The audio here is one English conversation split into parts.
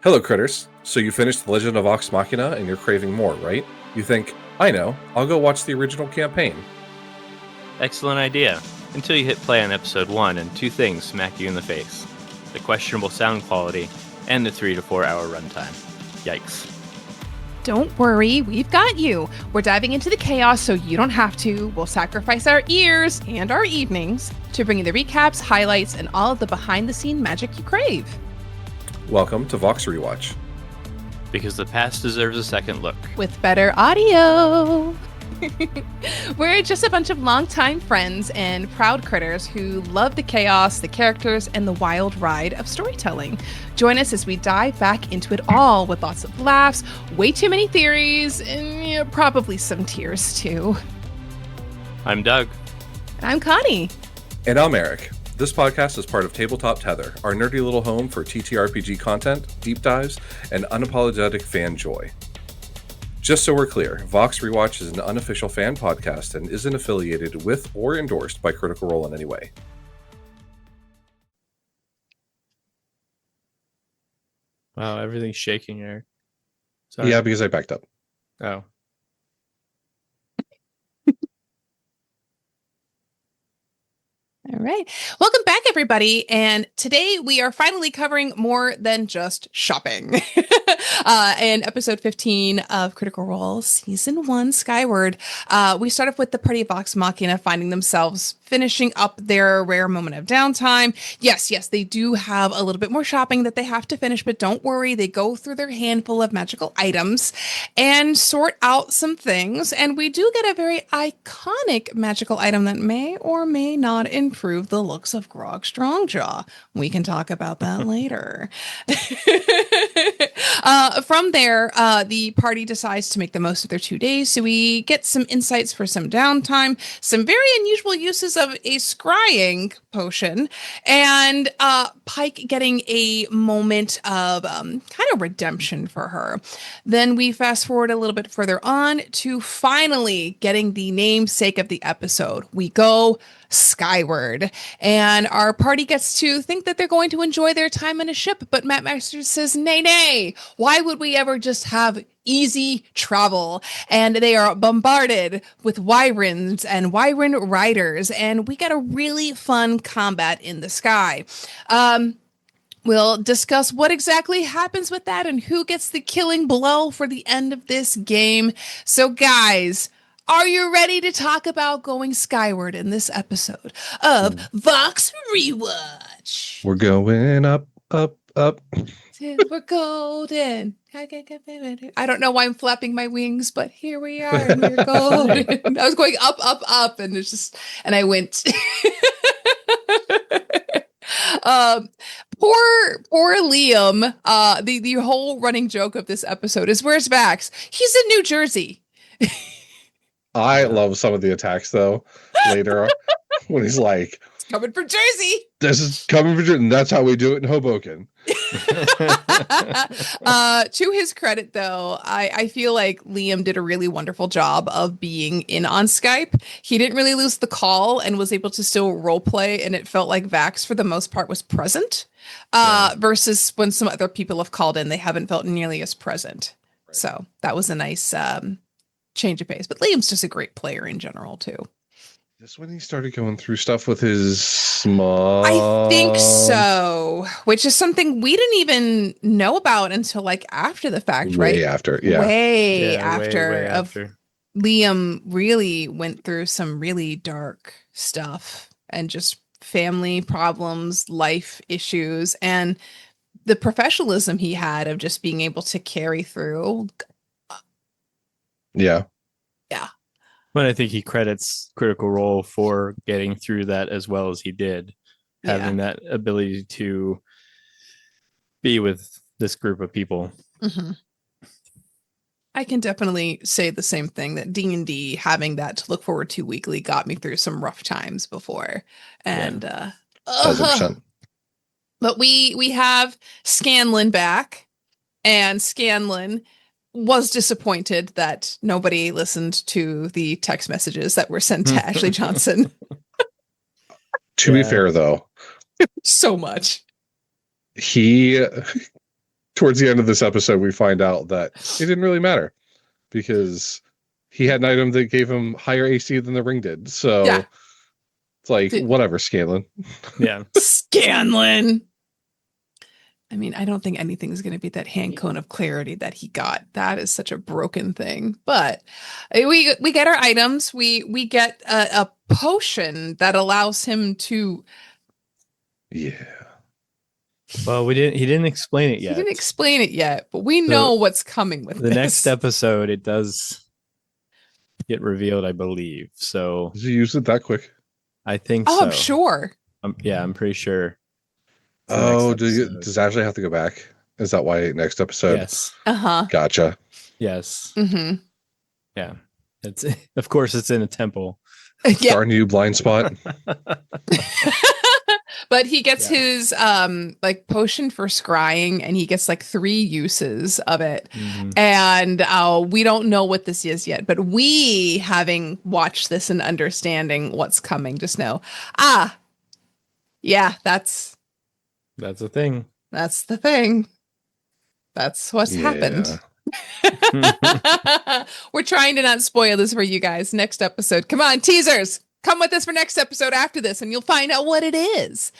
Hello, critters. So you finished The Legend of Vox Machina and you're craving more, right? You think, I know, I'll go watch the original campaign. Excellent idea. Until you hit play on episode 1 and two things smack you in the face. The questionable sound quality and the 3 to 4 hour runtime. Yikes. Don't worry, we've got you. We're diving into the chaos so you don't have to. We'll sacrifice our ears and our evenings to bring you the recaps, highlights, and all of the behind-the-scene magic you crave. Welcome to Vox Rewatch. Because the past deserves a second look. With better audio. We're just a bunch of longtime friends and proud critters who love the chaos, the characters, and the wild ride of storytelling. Join us as we dive back into it all with lots of laughs, way too many theories, and probably some tears too. I'm Doug. And I'm Connie. And I'm Eric. This podcast is part of Tabletop Tether, our nerdy little home for TTRPG content, deep dives, and unapologetic fan joy. Just so we're clear, Vox Rewatch is an unofficial fan podcast and isn't affiliated with or endorsed by Critical Role in any way. Wow, everything's shaking, Eric. Sorry. Yeah, because I backed up. Oh. All right. Welcome back, everybody. And today we are finally covering more than just shopping. In episode 15 of Critical Role, Season 1, Skyward, we start off with the party of Vox Machina finding themselves finishing up their rare moment of downtime. Yes, they do have a little bit more shopping that they have to finish, but don't worry. They go through their handful of magical items and sort out some things. And we do get a very iconic magical item that may or may not improve the looks of Grog Strongjaw. We can talk about that later. From there, the party decides to make the most of their 2 days. So we get some insights for some downtime, some very unusual uses of a scrying potion, and Pike getting a moment of kind of redemption for her. Then we fast forward a little bit further on to finally getting the namesake of the episode. We go Skyward, and our party gets to think that they're going to enjoy their time in a ship, but Matt Masters says, nay, why would we ever just have easy travel? And they are bombarded with wyrens and wyren riders, and we got a really fun combat in the sky. We'll discuss what exactly happens with that and who gets the killing blow for the end of this game. So guys, are you ready to talk about going skyward in this episode of Vox Rewatch? We're going up. Till we're golden. I don't know why I'm flapping my wings, but here we are, and we're golden. I was going up, and it's just, and I went. Poor Liam. The whole running joke of this episode is, where's Vax? He's in New Jersey. I love some of the attacks, though, later when he's like, it's coming for Jersey. This is coming for Jersey, and that's how we do it in Hoboken. To his credit, though, I feel like Liam did a really wonderful job of being in on Skype. He didn't really lose the call and was able to still role play, and it felt like Vax, for the most part, was present, versus when some other people have called in, they haven't felt nearly as present. Right. So that was a nice change of pace. But Liam's just a great player in general, too. This when he started going through stuff with his mom? I think so, which is something we didn't even know about until like after the fact, right? Way after, yeah. Way after. Liam really went through some really dark stuff and just family problems, life issues, and the professionalism he had of just being able to carry through. Yeah. But I think he credits Critical Role for getting through that as well as he did, having that ability to be with this group of people. Mm-hmm. I can definitely say the same thing, that D&D, having that to look forward to weekly, got me through some rough times before. And 100%. But we have Scanlan back, and Scanlan was disappointed that nobody listened to the text messages that were sent to Ashley Johnson. To be fair, though, so much. He towards the end of this episode, we find out that it didn't really matter because he had an item that gave him higher AC than the ring did. So Yeah. it's like, whatever, Scanlan. Yeah. Scanlan. I mean, I don't think anything's going to beat that hand cone of clarity that he got. That is such a broken thing. But we get our items. We get a potion that allows him to. Yeah. Well, he didn't explain it yet. He didn't explain it yet, but we know what's coming with the this. next episode. It does get revealed, I believe. So Did you use it that quick? I think Oh, so. I'm sure. I'm pretty sure. Oh, does Ashley have to go back? Is that why next episode? Yes. Gotcha. Yes. Mm-hmm. Yeah. It's of course it's in a temple. Yeah. Darn you, blind spot. But he gets his like potion for scrying, and he gets like 3 uses of it. Mm-hmm. And we don't know what this is yet, but we, having watched this and understanding what's coming, just know, yeah, that's a thing. That's the thing. That's what's happened. We're trying to not spoil this for you guys. Next episode. Come on, teasers. Come with us for next episode after this, and you'll find out what it is.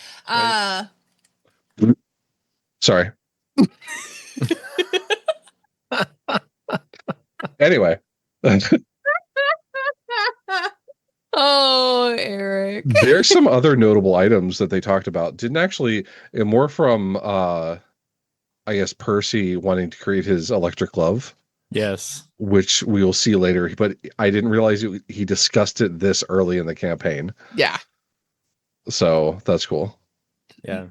Sorry. Anyway. Oh, Eric. There's some other notable items that they talked about. Didn't actually, more from, I guess, Percy wanting to create his electric glove. Yes. Which we will see later. But I didn't realize he discussed it this early in the campaign. Yeah. So that's cool. Yeah.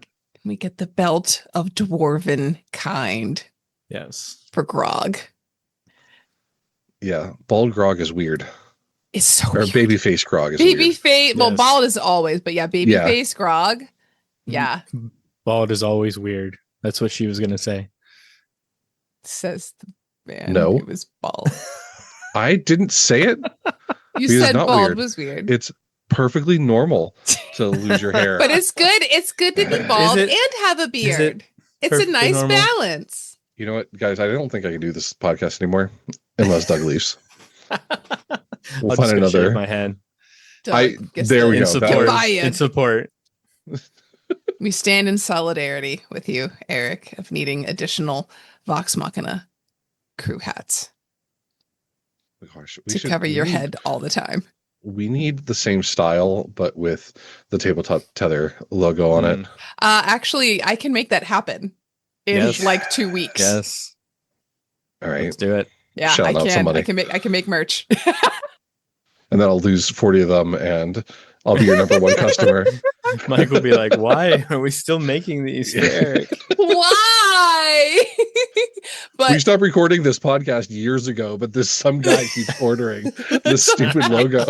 We get the belt of dwarven kind. Yes. For Grog. Yeah. Bald Grog is weird. It's so Or weird. babyface Grog is weird. Babyface. Well, bald is always, but yeah, babyface Grog. Yeah. Bald is always weird. That's what she was going to say. Says the man No. who was bald. I didn't say it. You He is said not bald weird. was weird. It's perfectly normal to lose your hair. But it's good. It's good to be bald it- and have a beard. It's a perfectly nice normal? balance. You know what, guys? I don't think I can do this podcast anymore unless Doug leaves. We'll I'll find just go another. shave my hand. There we In go. support. Buy-in. In support. We stand in solidarity with you, Eric, of needing additional Vox Machina crew hats Gosh, to cover your head all the time. We need the same style, but with the tabletop tether logo on it. Actually, I can make that happen in Yes. like 2 weeks. Yes. All right. Let's do it. Yeah, Shout I out can. somebody. I can make merch. And then I'll lose 40 of them and I'll be your number one customer. Mike will be like, why are we still making these, Eric? Why? But We stopped recording this podcast years ago, but this some guy keeps ordering this stupid logo.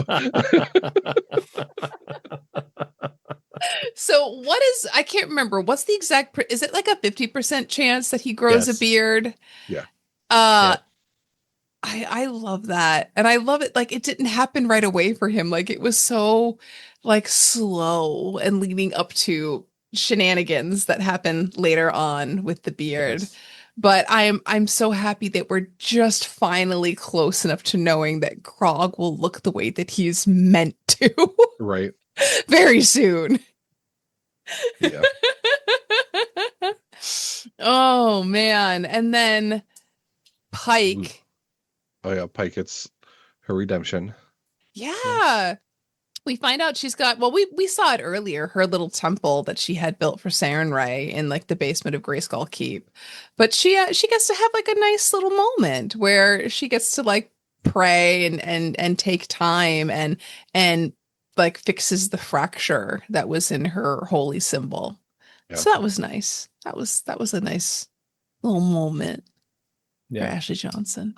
so what is, I can't remember. What's the exact, is it like a 50% chance that he grows Yes. a beard? Yeah. I love that. And I love it. Like, it didn't happen right away for him. Like, it was so like slow and leading up to shenanigans that happen later on with the beard. Yes. But I'm so happy that we're just finally close enough to knowing that Krog will look the way that he's meant to Right. very soon. Yeah. Oh man. And then Pike. Oh yeah, Pike gets her redemption. Yeah. We find out she's got, well, we saw it earlier, her little temple that she had built for Sarenrae in like the basement of Greyskull Keep. But she gets to have like a nice little moment where she gets to like pray and take time and like fixes the fracture that was in her holy symbol. Yeah. So that was nice. That was a nice little moment for Yeah. Ashley Johnson.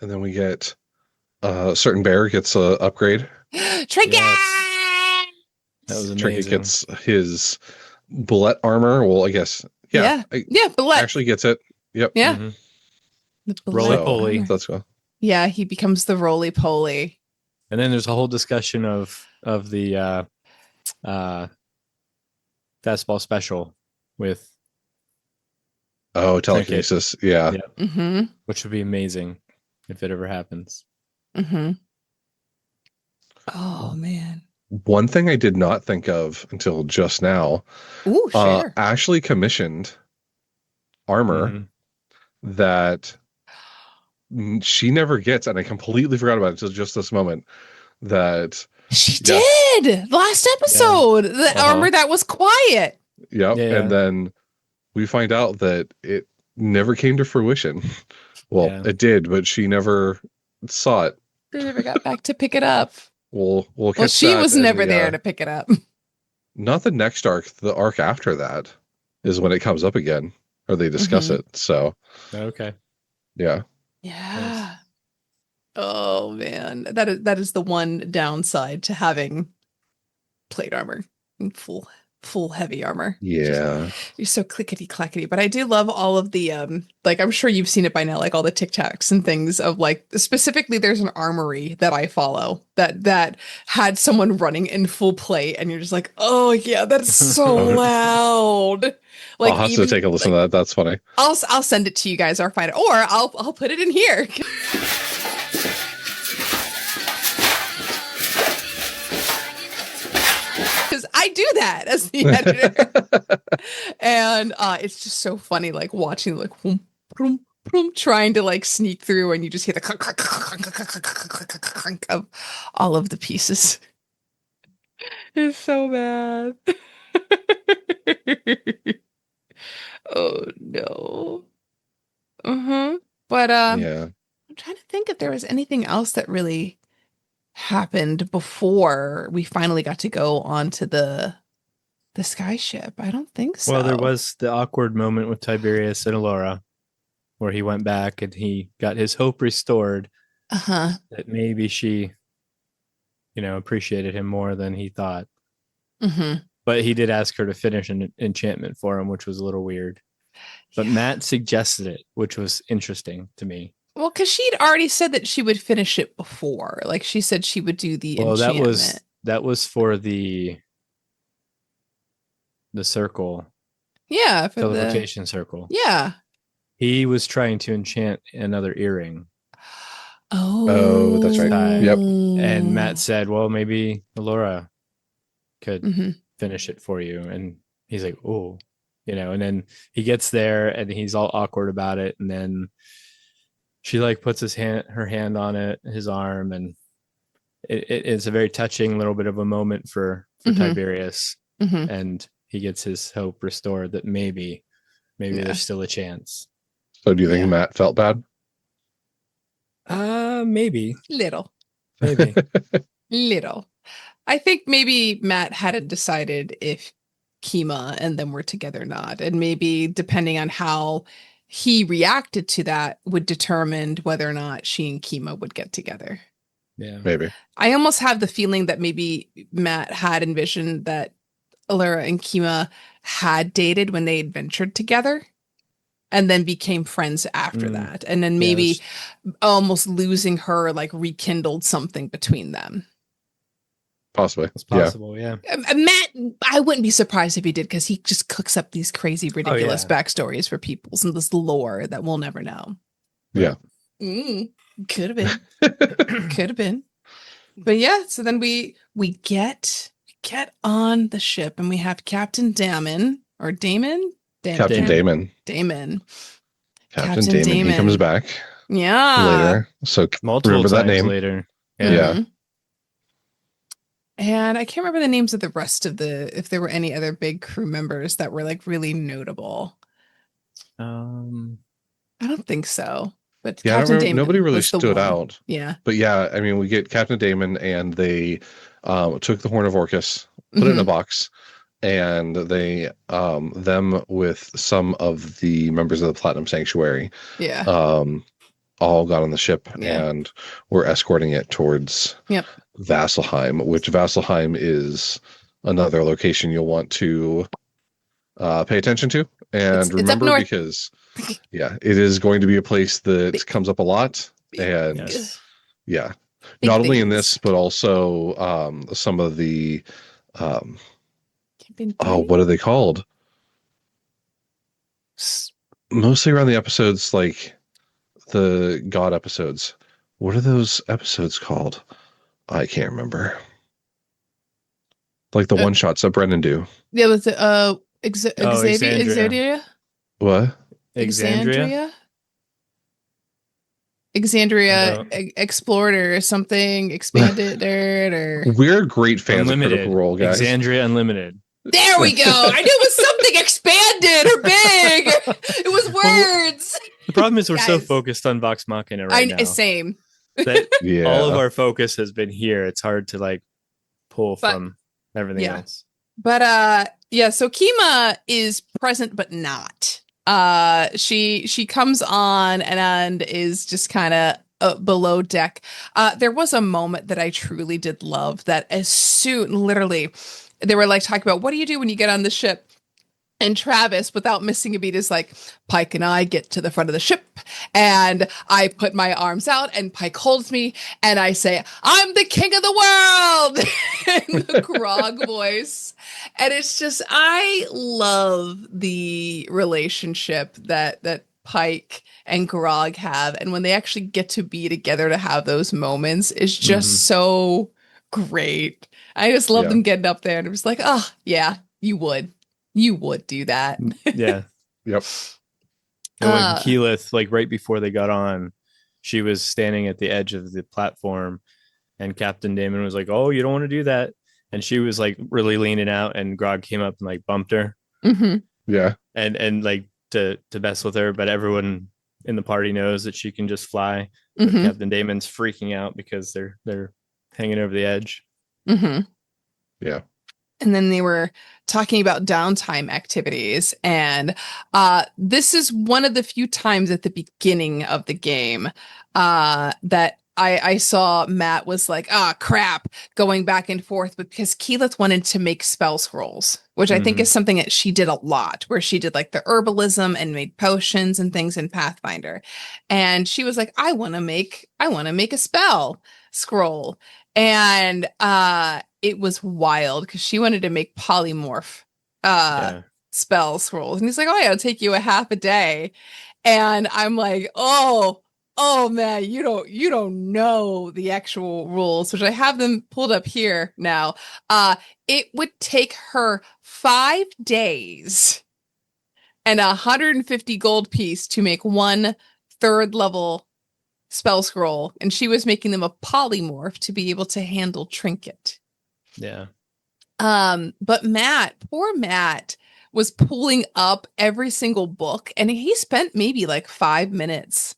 And then we get certain bear gets a upgrade. Trinket! That was amazing. Trinket gets his bullet armor. Well, I guess Yeah, but actually gets it. Yep. yeah. Mhm. The Roly bullet poly. armor. That's cool. Yeah, he becomes the roly poly. And then there's a whole discussion of the fastball special with Oh, telekinesis. Yeah. Yeah. Mm-hmm. Which would be amazing if it ever happens. Mm-hmm. Oh man. One thing I did not think of until just now, Ooh, share. Ashley commissioned armor Mhm. that she never gets, and I completely forgot about it until just this moment. That She yeah. did last episode. The armor that was quiet. Yep. Yeah. And then we find out that it never came to fruition. Well, it did, but she never saw it. They never got back to pick it up. We'll catch Well, she that was in never the, there to pick it up. not the next arc, the arc after that is when it comes up again, or they discuss Mhm. it. So Okay. yeah. Yeah. Oh man, that is the one downside to having plate armor and full heavy armor. Yeah. You're so clickety clackety. But I do love all of the like I'm sure you've seen it by now, like all the TikToks and things of like specifically there's an armory that I follow that had someone running in full plate and you're just like, oh yeah, that's so loud. Like I'll have even to take a listen to that. That's funny. I'll send it to you guys or find it, or I'll put it in here. Because I do that as the editor, and it's just so funny, like watching like whoom, whoom, whoom, trying to like sneak through, and you just hear the clunk, clunk, clunk, clunk, clunk, clunk, clunk, clunk, clunk of all of the pieces. It's so bad. Oh no. Mm-hmm. But Yeah. I'm trying to think if there was anything else that really happened before we finally got to go onto the skyship. I don't think so. Well, there was the awkward moment with Tiberius and Alora where he went back and he got his hope restored Uh-huh. that maybe she, appreciated him more than he thought. Mm-hmm. But he did ask her to finish an enchantment for him, which was a little weird. But Matt suggested it, which was interesting to me. Well, because she'd already said that she would finish it before. Like she said she would do the enchantment. that was for the circle. Yeah, for teleportation circle. Yeah. He was trying to enchant another earring. Oh, that's right. Yep. And Matt said, well, maybe Alora could Mm-hmm. finish it for you. And he's like, oh, and then he gets there and he's all awkward about it. And then she like puts her hand on his arm, and it's a very touching little bit of a moment for Tiberius. Mm-hmm. And he gets his hope restored that maybe there's still a chance. So do you think Matt felt bad? Maybe. Little. Maybe. Little. I think maybe Matt hadn't decided if Kima and them were together or not. And maybe depending on how he reacted to that would determine whether or not she and Kima would get together. Yeah. Maybe. I almost have the feeling that maybe Matt had envisioned that Alora and Kima had dated when they adventured together and then became friends after that. And then maybe almost losing her like rekindled something between them. Possibly. It's possible, yeah. Matt, I wouldn't be surprised if he did, because he just cooks up these crazy, ridiculous backstories for people and this lore that we'll never know. Yeah. Could have been. Could have been. But yeah, so then we get on the ship and we have Captain Damon or Damon? Captain Damon. Damon. Captain Damon. He comes back. Yeah. Later. So multiple remember times that name later. Yeah. And I can't remember the names of the rest of if there were any other big crew members that were like really notable. I don't think so. But yeah, Captain Damon, nobody really stood out. Yeah. But yeah, I mean, we get Captain Damon, and they took the Horn of Orcus, put it in a box, and they them with some of the members of the Platinum Sanctuary. Yeah. All got on the ship and were escorting it towards Vasselheim, which Vasselheim is another location you'll want to pay attention to and remember, because it is going to be a place that comes up a lot. And not only in this, but also some of the what are they called? mostly around the episodes, like the God episodes. What are those episodes called? I can't remember. Like the one shots that Brendan do. Yeah, with the Exandria. What? Exandria? Exandria explored or something, expanded or We're great fans Unlimited. of Critical Role, guys. Exandria Unlimited. there we go. I knew it was something expanded or big. It was words. The problem is we're so Guys. focused on Vox Machina right now Same. that Yeah. all of our focus has been here. It's hard to like pull But- from everything yeah. else. But so Kima is present but not. She comes on and is just kind of below deck. There was a moment that I truly did love that as soon, literally, they were like talking about what do you do when you get on the ship? And Travis, without missing a beat, is like, Pike and I get to the front of the ship and I put my arms out and Pike holds me and I say, I'm the king of the world in the Grog voice. And it's just, I love the relationship that Pike and Grog have. And when they actually get to be together to have those moments is just so great. I just love them getting up there and it was like, oh, yeah, you would do that. Yeah. Yep. And when Keyleth, like right before they got on, she was standing at the edge of the platform and Captain Damon was like, oh, you don't want to do that. And she was like really leaning out and Grog came up and like bumped her. Mm-hmm. Yeah. And like to mess with her, but everyone in the party knows that she can just fly. But Mm-hmm. Captain Damon's freaking out because they're hanging over the edge. Mm-hmm. Yeah. And then they were talking about downtime activities. And this is one of the few times at the beginning of the game that I saw Matt was like, crap, going back and forth. But because Keyleth wanted to make spell scrolls, which I think is something that she did a lot, where she did like the herbalism and made potions and things in Pathfinder. And she was like, I want to make a spell scroll. And it was wild because she wanted to make polymorph spell scrolls. And he's like, oh yeah, it'll take you a half a day. And I'm like, oh man, you don't know the actual rules, which I have them pulled up here now. It would take her 5 days and 150 gold piece to make one 3rd level spell scroll, and she was making them a polymorph to be able to handle trinket. Yeah. But poor Matt was pulling up every single book and he spent maybe like 5 minutes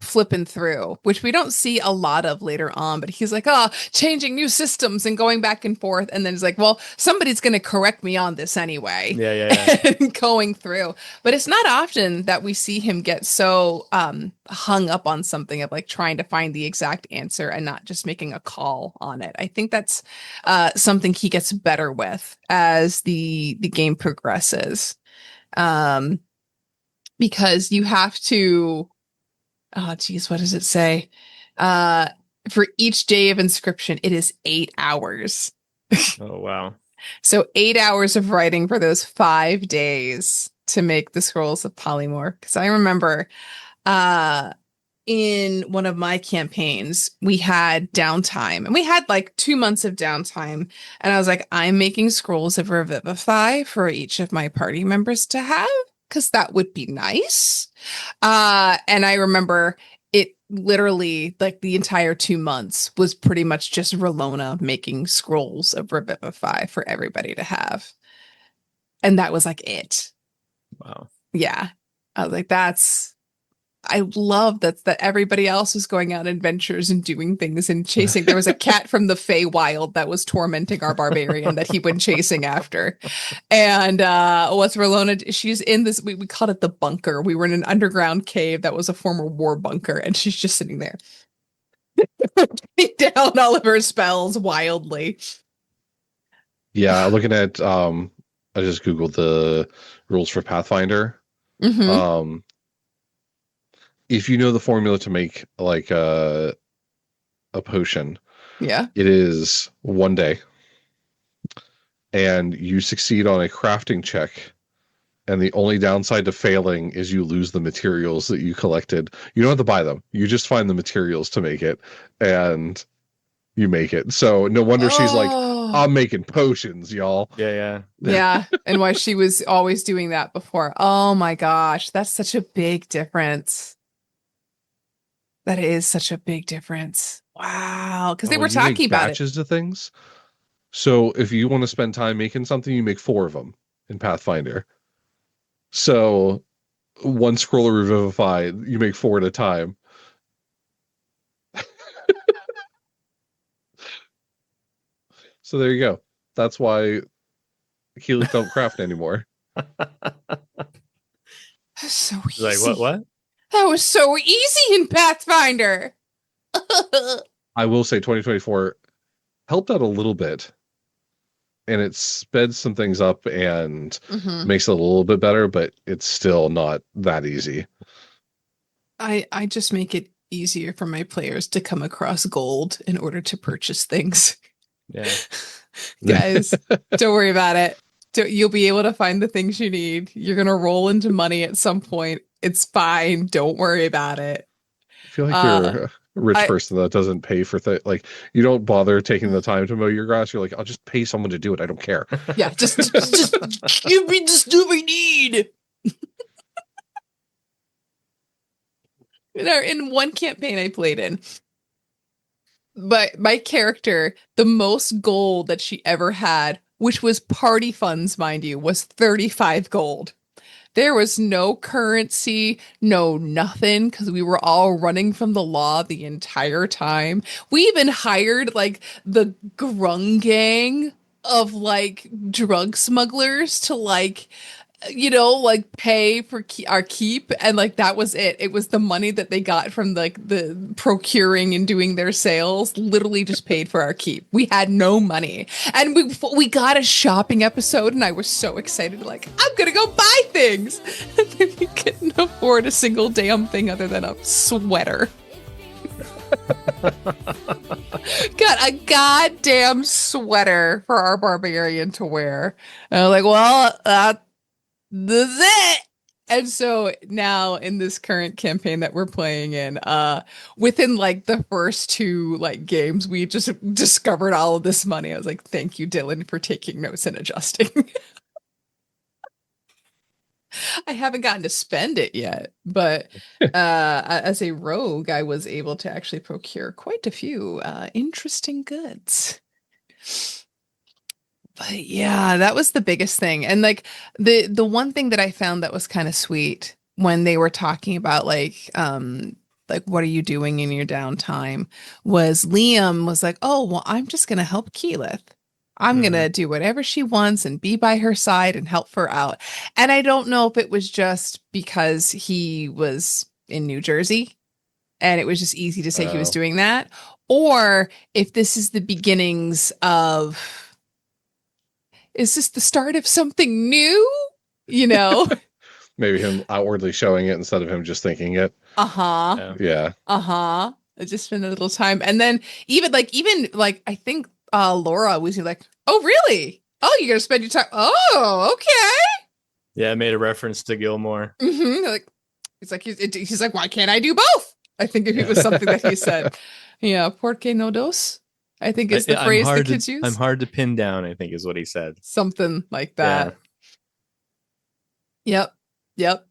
flipping through, which we don't see a lot of later on, but he's like, changing new systems and going back and forth. And then he's like, well, somebody's going to correct me on this anyway. Yeah. And going through. But it's not often that we see him get so hung up on something of like trying to find the exact answer and not just making a call on it. I think that's something he gets better with as the game progresses. Because you have to, oh geez, what does it say? For each day of inscription, it is 8 hours. Oh wow. So 8 hours of writing for those 5 days to make the scrolls of polymorph. Because I remember in one of my campaigns, we had downtime and we had like 2 months of downtime. And I was like, I'm making scrolls of Revivify for each of my party members to have, because that would be nice. And I remember it literally like the entire 2 months was pretty much just Relona making scrolls of Revivify for everybody to have. And that was like it. Wow. Yeah. I was like, I love that everybody else was going on adventures and doing things and chasing. There was a cat from the Feywild that was tormenting our barbarian that he went chasing after. And what's Relona? She's in this, we called it the bunker. We were in an underground cave that was a former war bunker, and she's just sitting there down all of her spells wildly. Yeah, looking at I just googled the rules for Pathfinder. Mm-hmm. If you know the formula to make like a potion, Yeah. it is 1 day, and you succeed on a crafting check, And the only downside to failing is you lose the materials that you collected. You don't have to buy them. You just find the materials to make it, and you make it. So no wonder she's like, I'm making potions, y'all. Yeah. Yeah. And why she was always doing that before. Oh my gosh. That's such a big difference. That is such a big difference. Wow. Because they were talking about it. Batches of things. So if you want to spend time making something, you make 4 of them in Pathfinder. So 1 scroll of Revivify, you make 4 at a time. So there you go. That's why Keyleth don't craft anymore. That's so easy. Like what? That was so easy in Pathfinder. I will say 2024 helped out a little bit. And it sped some things up and makes it a little bit better, but it's still not that easy. I just make it easier for my players to come across gold in order to purchase things. Yeah. Guys, don't worry about it. You'll be able to find the things you need. You're going to roll into money at some point. It's fine. Don't worry about it. I feel like you're a rich person that doesn't pay for things. Like, you don't bother taking the time to mow your grass. You're like, I'll just pay someone to do it. I don't care. Yeah, just give me the stuff I need. In one campaign I played in, but my character, the most gold that she ever had, which was party funds, mind you, was 35 gold. There was no currency, no nothing, because we were all running from the law the entire time. We even hired like the Grung gang of like drug smugglers to like, like pay for our keep, and like that was it. It was the money that they got from like the procuring and doing their sales literally just paid for our keep. We had no money, and we got a shopping episode, and I was so excited, like I'm gonna go buy things, and then we couldn't afford a single damn thing other than a sweater. Got a goddamn sweater for our barbarian to wear, and I was like, well, that's it. And so now in this current campaign that we're playing in, within like the first 2 like games, we just discovered all of this money. I was like, thank you, Dylan, for taking notes and adjusting. I haven't gotten to spend it yet, but as a rogue, I was able to actually procure quite a few interesting goods. But yeah, that was the biggest thing. And like the one thing that I found that was kind of sweet when they were talking about like what are you doing in your downtime, was Liam was like, oh, well, I'm just going to help Keyleth. I'm going to do whatever she wants and be by her side and help her out. And I don't know if it was just because he was in New Jersey and it was just easy to say he was doing that, or if this is the beginnings of, is this the start of something new? Maybe him outwardly showing it instead of him just thinking it. Yeah. I just spent a little time. And then even I think Laura was like, oh, really? Oh, you're going to spend your time. Oh, okay. Yeah, I made a reference to Gilmore. He's like, why can't I do both? I think it was something that he said. Yeah, porque no dos? I think is the phrase the kids use. I'm hard to pin down, I think is what he said. Something like that. Yeah. Yep.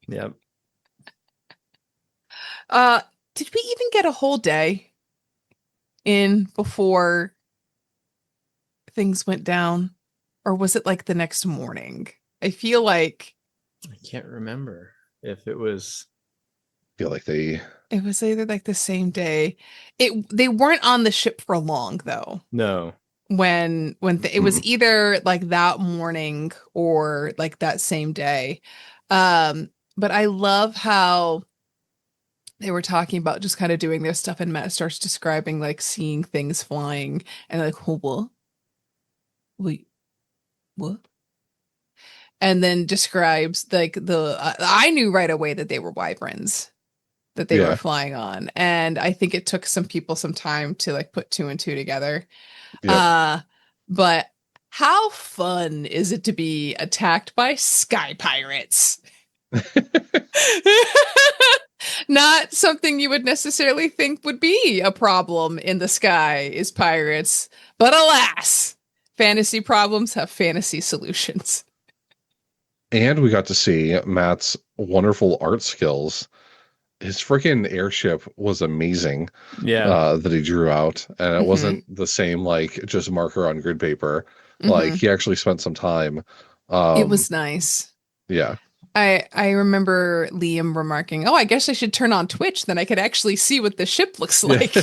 Yep. Did we even get a whole day in before things went down? Or was it like the next morning? I feel like I can't remember if it was. I feel like it was either like the same day. They weren't on the ship for long though. No. When it was either like that morning or like that same day. But I love how they were talking about just kind of doing their stuff, and Matt starts describing like seeing things flying and like, oh, what? Wait, what? And then describes like I knew right away that they were wyverns that they were flying on. And I think it took some people some time to like put 2 and 2 together. But how fun is it to be attacked by sky pirates? Not something you would necessarily think would be a problem in the sky is pirates. But alas, fantasy problems have fantasy solutions. And we got to see Matt's wonderful art skills. His freaking airship was amazing. Yeah. That he drew out, and it Mhm. wasn't the same like just marker on grid paper. Like Mhm. he actually spent some time. It was nice. Yeah. I remember Liam remarking, "Oh, I guess I should turn on Twitch, then I could actually see what the ship looks like."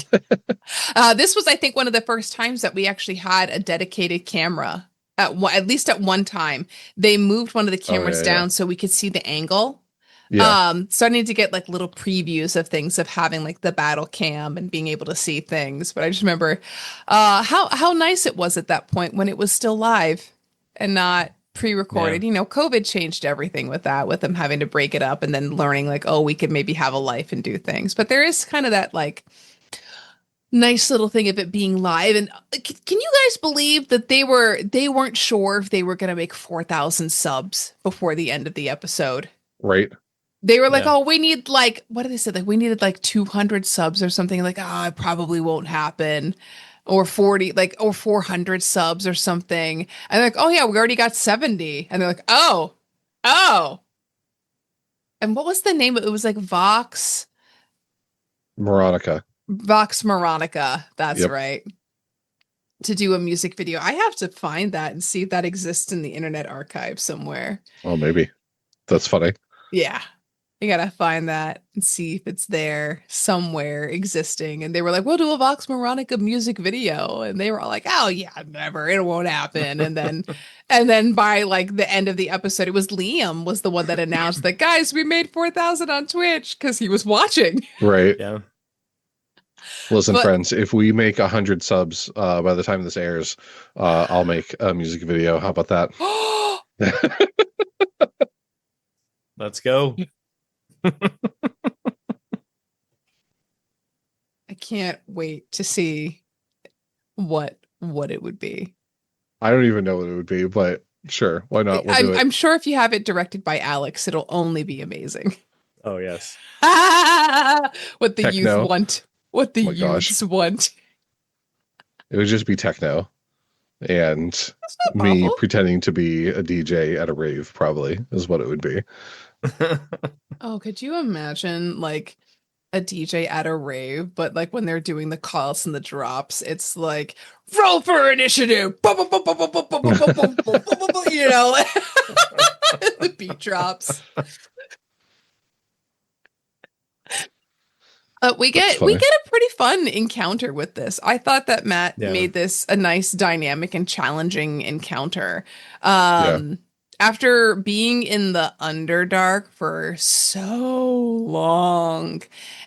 This was, I think, one of the first times that we actually had a dedicated camera. At least at one time, they moved one of the cameras Yeah. down so we could see the angle. Yeah. Starting to get like little previews of things, of having like the battle cam and being able to see things. But I just remember how nice it was at that point when it was still live and not pre-recorded. Yeah. You know, COVID changed everything with that, with them having to break it up and then learning like, oh, we could maybe have a life and do things. But there is kind of that like nice little thing of it being live. And can you guys believe that they weren't sure if they were going to make 4,000 subs before the end of the episode? Right. They were like, Yeah. "Oh, we need like, what did they say? Like, we needed like 200 subs or something." Like, "Oh, it probably won't happen," or 40, like, or 400 subs or something. And they're like, "Oh yeah, we already got 70." And they're like, "Oh, oh." And what was the name? It was like Veronica. Vox Machina. That's Yep. right. To do a music video. I have to find that and see if that exists in the Internet Archive somewhere. Oh, maybe. That's funny. Yeah. You gotta find that and see if it's there somewhere existing. And they were like, "We'll do a Vox Machina music video." And they were all like, "Oh yeah, never, it won't happen." And then by like the end of the episode, it was Liam was the one that announced that, "Guys, we made 4,000 on Twitch," because he was watching. Right. Yeah. Listen, But friends, if we make 100 subs by the time this airs, I'll make a music video. How about that? Let's go. I can't wait to see what it would be. I don't even know what it would be, but sure, why not? We'll do it. I'm sure if you have it directed by Alex, it'll only be amazing. Oh yes. What the youth Techno. want. What the Oh my gosh. youths want. It would just be techno and That's not me awful. pretending to be a DJ at a rave, probably is what it would be. Oh, could you imagine like a DJ at a rave, but like when they're doing the calls and the drops, it's like roll for initiative. You know, the beat drops. We That's get funny. a pretty fun encounter with this. I thought that Matt Yeah. made this a nice, dynamic, and challenging encounter. Yeah. After being in the Underdark for so long,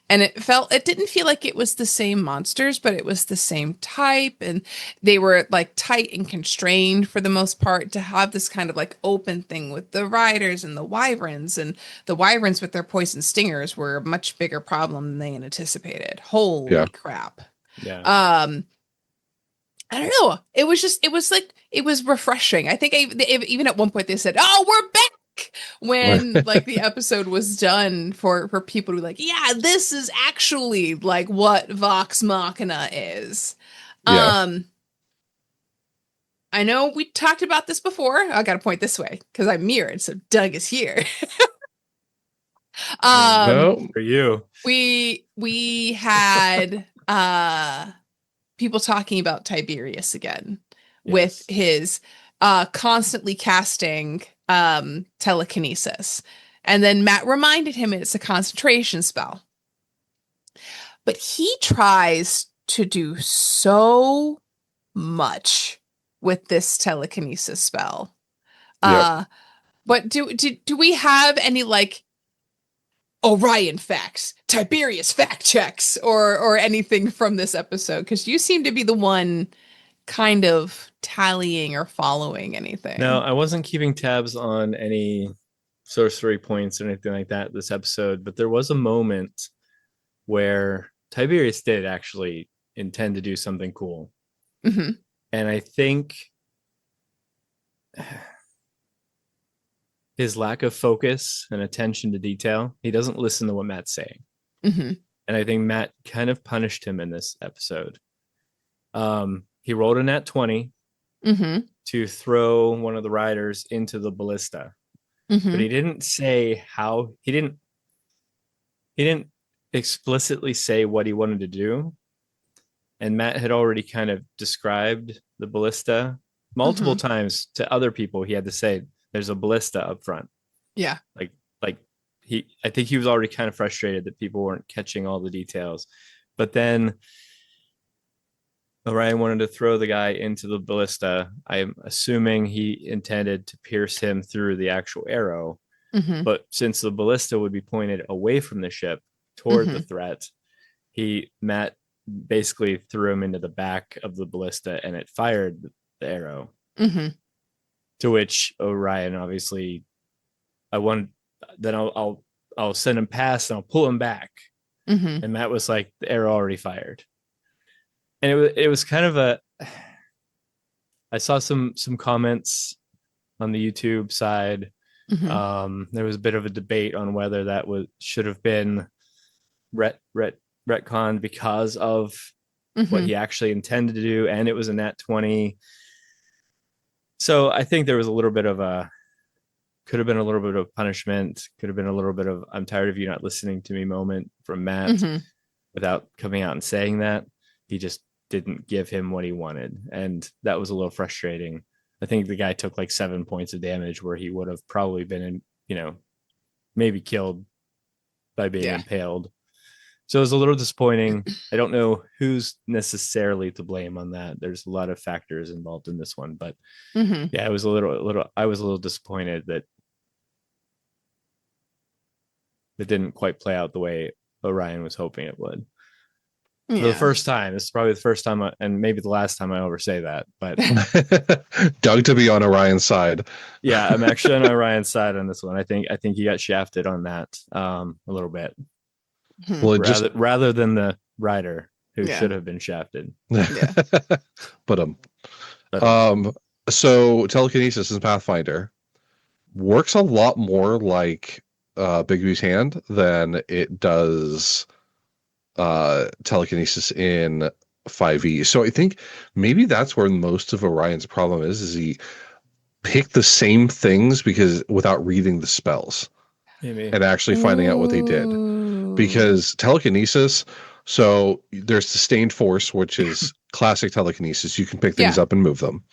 and it didn't feel like it was the same monsters, but it was the same type, and they were like tight and constrained for the most part, to have this kind of like open thing with the riders and the wyverns, and the wyverns with their poison stingers were a much bigger problem than they had anticipated. Holy Yeah. crap. Yeah. I don't know. It was refreshing. I think even at one point they said, "Oh, we're back," when like the episode was done, for people to be like, "Yeah, this is actually like what Vox Machina is." Yeah. I know we talked about this before. I got to point this way because I'm mirrored, so Doug is here. No. For you. We had people talking about Tiberius again with his constantly casting telekinesis. And then Matt reminded him it's a concentration spell. But he tries to do so much with this telekinesis spell. Yep. But do we have any like Orion facts, Tiberius fact checks, or anything from this episode? Because you seem to be the one kind of tallying or following anything. No, I wasn't keeping tabs on any sorcery points or anything like that this episode, but there was a moment where Tiberius did actually intend to do something cool. Mm-hmm. And I think his lack of focus and attention to detail. He doesn't listen to what Matt's saying. Mm-hmm. And I think Matt kind of punished him in this episode. He rolled a nat 20 to throw one of the riders into the ballista. But he didn't say how. He didn't explicitly say what he wanted to do. And Matt had already kind of described the ballista multiple times to other people. He had to say, there's a ballista up front. Yeah. I think he was already kind of frustrated that people weren't catching all the details. But then Orion wanted to throw the guy into the ballista. I'm assuming he intended to pierce him through the actual arrow. But since the ballista would be pointed away from the ship toward the threat, Matt basically threw him into the back of the ballista and it fired the arrow. To which Orion obviously, I'll send him past and I'll pull him back. And Matt was like, the arrow already fired. And it was kind of I saw some comments on the YouTube side. There was a bit of a debate on whether that should have been retconned because of what he actually intended to do, and it was a nat 20. So I think there was could have been a little bit of punishment, could have been a little bit of I'm tired of you not listening to me moment from Matt without coming out and saying that. He just didn't give him what he wanted, and that was a little frustrating. I think the guy took like 7 points of damage where he would have probably been, maybe killed by being impaled. So it was a little disappointing. I don't know who's necessarily to blame on that. There's a lot of factors involved in this one, but I was a little disappointed that it didn't quite play out the way Orion was hoping it would. For the first time. This is probably the first time, and maybe the last time I ever say that, but Doug to be on Orion's side. Yeah, I'm actually on Orion's side on this one. I think he got shafted on that a little bit. Well, rather than the rider who should have been shafted. But so telekinesis in Pathfinder works a lot more like Bigby's hand than it does telekinesis in 5e. So I think maybe that's where most of Orion's problem is he picked the same things because without reading the spells and actually finding out what they did. Because telekinesis, so there's sustained force, which is classic telekinesis. You can pick things up and move them.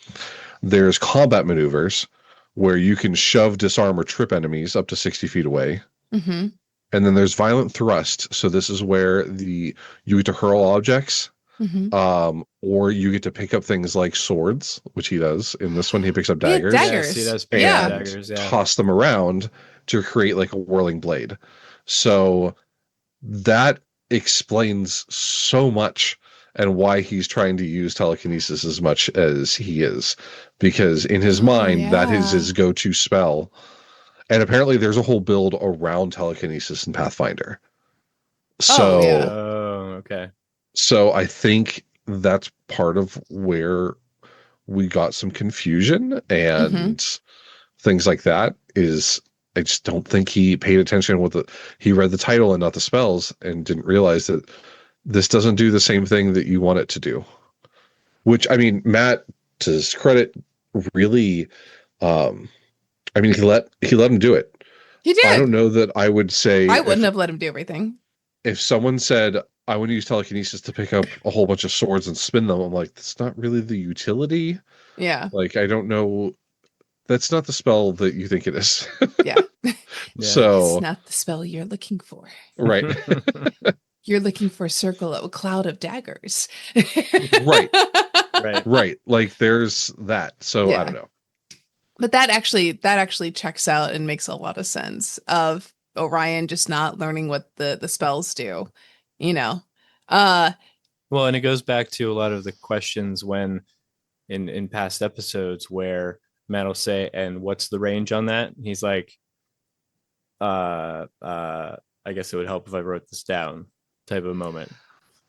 There's combat maneuvers where you can shove, disarm, or trip enemies up to 60 feet away. And then there's violent thrust. So this is where you get to hurl objects, or you get to pick up things like swords, which he does. In this one, he picks up daggers. Daggers. Yes, he does pick up daggers. Toss them around to create like a whirling blade. So that explains so much and why he's trying to use telekinesis as much as he is, because in his mind, that is his go-to spell. And apparently there's a whole build around telekinesis in Pathfinder. So, okay. So I think that's part of where we got some confusion and things like that is I just don't think he paid attention with he read the title and not the spells and didn't realize that this doesn't do the same thing that you want it to do. Which, I mean, Matt, to his credit, really, he let him do it. He did. I don't know that I would say I wouldn't have let him do everything. If someone said, I want to use telekinesis to pick up a whole bunch of swords and spin them, I'm like, that's not really the utility. Yeah. Like, I don't know. That's not the spell that you think it is. Yeah. So it's not the spell you're looking for. Right. You're looking for a circle of a cloud of daggers. Right. Like there's that. So I don't know. But that actually checks out and makes a lot of sense of Orion just not learning what the spells do, Well, and it goes back to a lot of the questions when in past episodes where Matt will say, and what's the range on that? And he's like, I guess it would help if I wrote this down type of moment.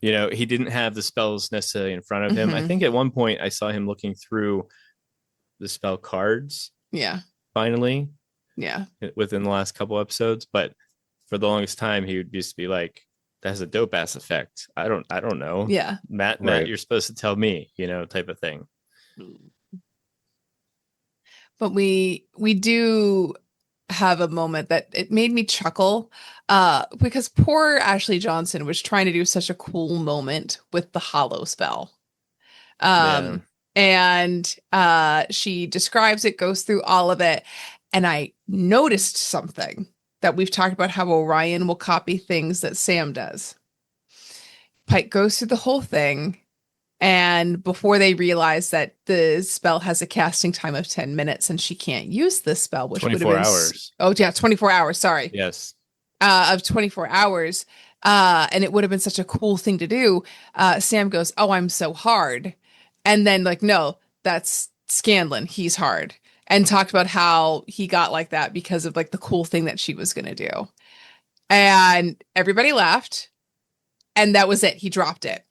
He didn't have the spells necessarily in front of him. I think at one point I saw him looking through the spell cards Yeah. finally Yeah. within the last couple episodes, but for the longest time he would just be like, that has a dope ass effect. I don't know. Yeah. Matt, Right. you're supposed to tell me, type of thing. But we do have a moment that it made me chuckle because poor Ashley Johnson was trying to do such a cool moment with the hollow spell. Yeah. And she describes it, goes through all of it, and I noticed something that we've talked about, how Orion will copy things that Sam does. Pike goes through the whole thing, and before they realize that the spell has a casting time of 10 minutes and she can't use this spell, which would have 24 been hours. Oh yeah, 24 hours, sorry. Yes. Of 24 hours. And it would have been such a cool thing to do. Sam goes, "Oh, I'm so hard." And then like, no, that's Scanlan. He's hard. And talked about how he got like that because of like the cool thing that she was going to do. And everybody laughed. And that was it. He dropped it.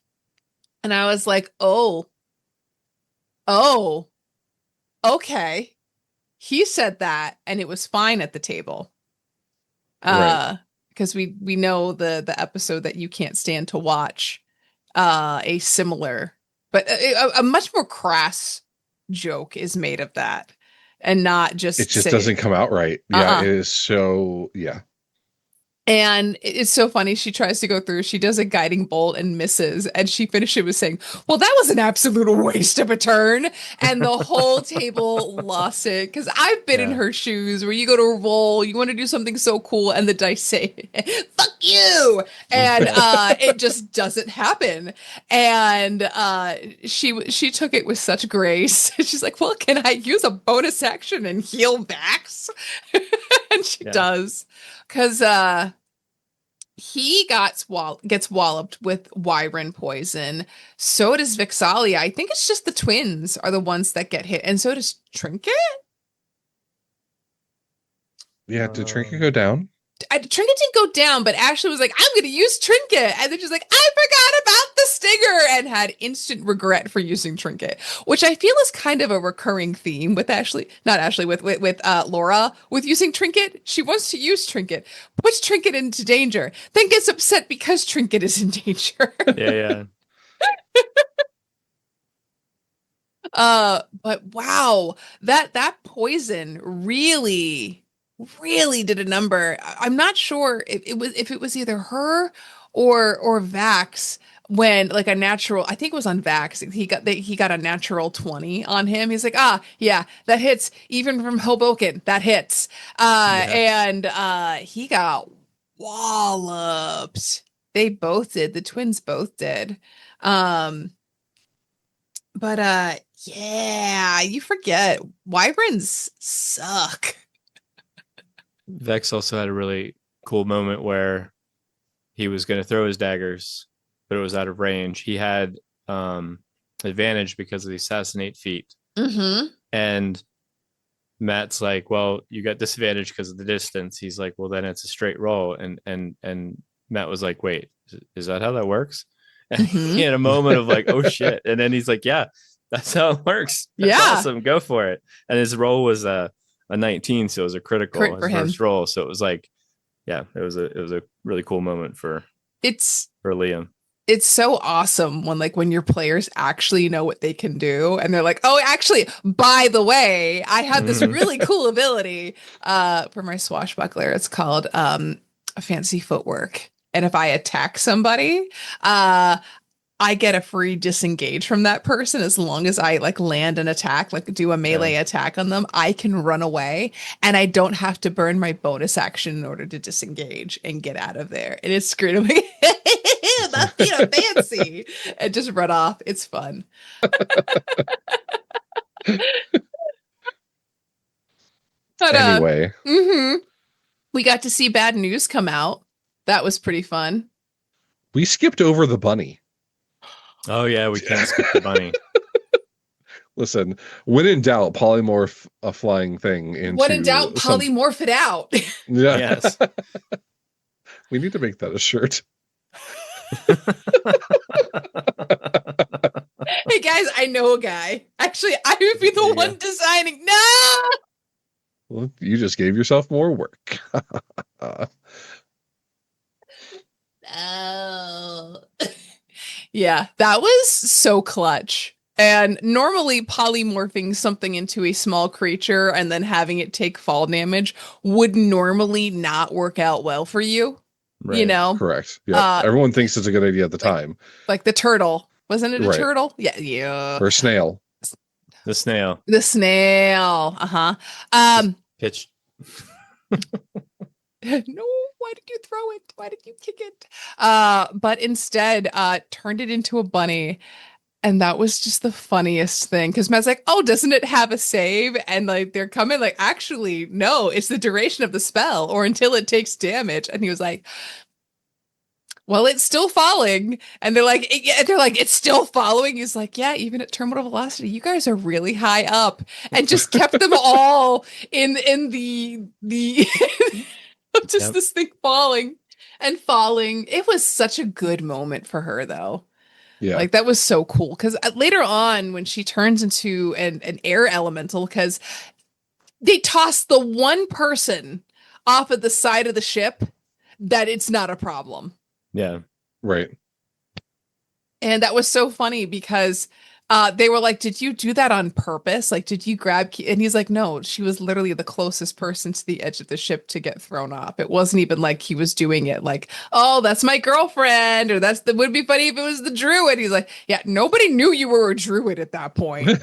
And I was like, oh, okay. He said that and it was fine at the table. Right. Because we know the episode that you can't stand to watch, a similar, but a much more crass joke is made of that, and not just It just doesn't come out right. Yeah, it is so, yeah. And it's so funny. She tries to go through, she does a guiding bolt and misses, and she finishes with saying, "Well, that was an absolute waste of a turn." And the whole table lost it, because I've been in her shoes where you go to roll, you want to do something so cool, and the dice say, "Fuck you." And it just doesn't happen. And she took it with such grace. She's like, "Well, can I use a bonus action and heal Vax?" And she does. Because he gets walloped with Wyvern poison. So does Vixalia. I think it's just the twins are the ones that get hit. And so does Trinket? Yeah, did Trinket go down? Trinket didn't go down, but Ashley was like, "I'm going to use Trinket." And then she's like, "I forgot about the stinger," and had instant regret for using Trinket, which I feel is kind of a recurring theme with Ashley, not Ashley, with Laura, with using Trinket. She wants to use Trinket, puts Trinket into danger, then gets upset because Trinket is in danger. Yeah. But wow, that poison really did a number. I'm not sure if it was either her or Vax, when like a natural, I think it was on Vax, he got a natural 20 on him. He's like, yeah, that hits even from Hoboken. That hits. And he got walloped. They both did. The twins both did. But yeah, you forget Wyverns suck. Vex also had a really cool moment where he was going to throw his daggers, but it was out of range. He had advantage because of the assassinate feat. Mm-hmm. And Matt's like, "Well, you got disadvantage because of the distance." He's like, "Well, then it's a straight roll." And Matt was like, "Wait, is that how that works?" And he had a moment of like, "Oh shit!" And then he's like, "Yeah, that's how it works. That's awesome. Go for it." And his roll was a 19, so it was a critical for his first roll. So it was like, yeah, it was a really cool moment for Liam. It's so awesome when your players actually know what they can do, and they're like, "Oh, actually, by the way, I have this really cool ability for my swashbuckler. It's called fancy footwork. And if I attack somebody, I get a free disengage from that person as long as I like land an attack, like do a melee attack on them. I can run away and I don't have to burn my bonus action in order to disengage and get out of there." And it's great. I'm like, that's fancy. And just run off. It's fun. But, anyway, we got to see Bad News come out. That was pretty fun. We skipped over the bunny. Oh yeah, we can't skip the bunny. Listen, when in doubt, polymorph a flying thing into. When in doubt, polymorph it out. Yeah. Yes. We need to make that a shirt. Hey guys, I know a guy. Actually, I would be the one designing. No. Well, you just gave yourself more work. Oh. Yeah, that was so clutch. And normally polymorphing something into a small creature and then having it take fall damage would normally not work out well for you. Right. You know? Correct. Yeah. Everyone thinks it's a good idea at the time. Like the turtle. Wasn't it a Right. turtle? Yeah, yeah. Or snail. The snail. The snail. Uh-huh. Pitch. No, why did you throw it? Why did you kick it? But instead, turned it into a bunny. And that was just the funniest thing. Because Matt's like, oh, doesn't it have a save? And like they're coming like, actually, no, it's the duration of the spell or until it takes damage. And he was like, well, it's still falling. And they're like, it's still following. He's like, yeah, even at terminal velocity, you guys are really high up. And just kept them all in the just this thing falling and falling. It was such a good moment for her, though. Yeah. Like, that was so cool. Because later on, when she turns into an air elemental, because they toss the one person off of the side of the ship that it's not a problem. Yeah. Right. And that was so funny because they were like, did you do that on purpose? Like, did you grab And he's like, no, she was literally the closest person to the edge of the ship to get thrown off. It wasn't even like he was doing it like, oh, that's my girlfriend, or would be funny if it was the druid. He's like, yeah, nobody knew you were a druid at that point.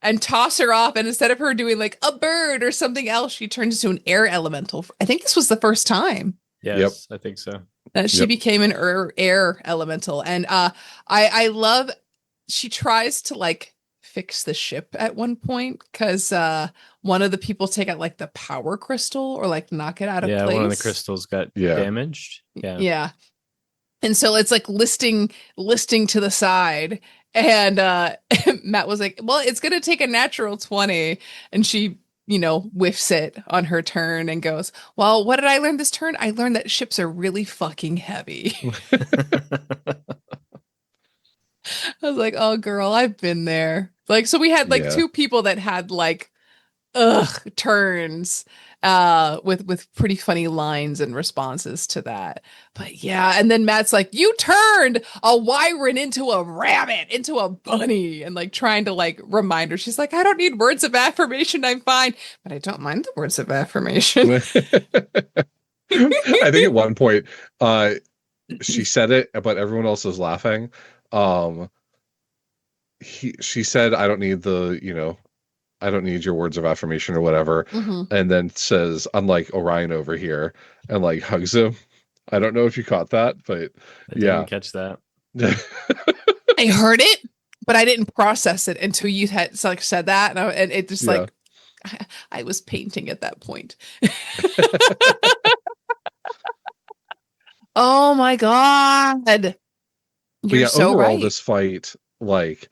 And toss her off. And instead of her doing like a bird or something else, she turns into an air elemental. I think this was the first time. Yes, I think so. That she became an air elemental. And I love, she tries to like fix the ship at one point because one of the people take out like the power crystal or like knock it out of place. Yeah, one of the crystals got damaged. Yeah. And so it's like listing to the side. And Matt was like, well, it's going to take a natural 20. And she, whiffs it on her turn and goes, well, what did I learn this turn? I learned that ships are really fucking heavy. I was like, oh, girl, I've been there. Like, so we had like two people that had like, turns with pretty funny lines and responses to that. But yeah, and then Matt's like, you turned a wyvern into a rabbit, into a bunny, and like trying to like remind her. She's like, I don't need words of affirmation, I'm fine. But I don't mind the words of affirmation. I think at one point she said it, but everyone else was laughing. She said, I don't need I don't need your words of affirmation or whatever. Mm-hmm. And then says, unlike Orion over here, and like hugs him. I don't know if you caught that, but I didn't catch that. I heard it, but I didn't process it until you had like said that. And it just like, I was painting at that point. Oh my God. You're so overall, right. This fight, like,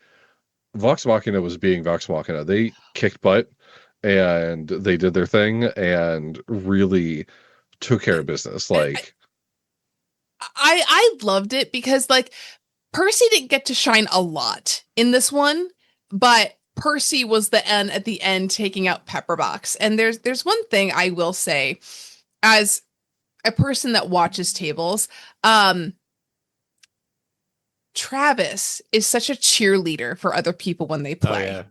Vox Machina was being Vox Machina. They kicked butt and they did their thing and really took care of business. Like, I loved it because like Percy didn't get to shine a lot in this one, but Percy was at the end taking out Pepperbox. And there's one thing I will say as a person that watches tables, Travis is such a cheerleader for other people when they play. Oh, yeah.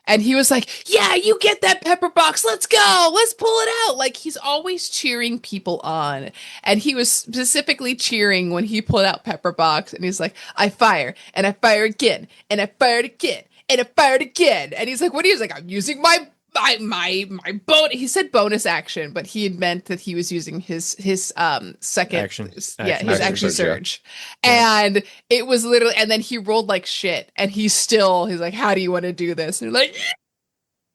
And he was like, yeah, you get that pepper box. Let's go. Let's pull it out. Like, he's always cheering people on. And he was specifically cheering when he pulled out pepper box. And he's like, I fire and I fire again and I fired again and I fired again. And he's like, what? He was like, I'm using my bonus. He said bonus action, but he had meant that he was using his second action surge. Yeah. And it was literally, and then he rolled like shit, and he's like, how do you want to do this? And like,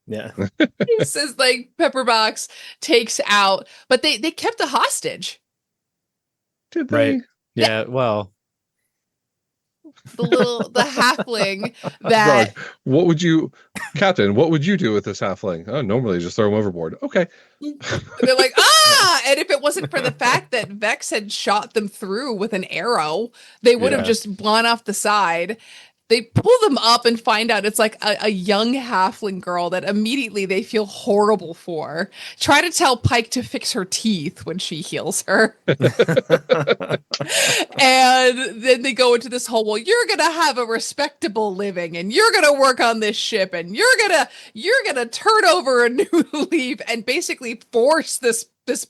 yeah. He says like Pepperbox takes out, but they kept the hostage. Did they? Right. Yeah. Well, the halfling that Captain, what would you do with this halfling? Oh, normally just throw him overboard. Okay. They're like, and if it wasn't for the fact that Vex had shot them through with an arrow, they would have just gone off the side. they pull them up and find out it's like a young halfling girl that immediately they feel horrible for. Try to tell Pike to fix her teeth when she heals her. And then they go into this whole, well, you're gonna have a respectable living and you're gonna work on this ship and you're gonna turn over a new leaf and basically force this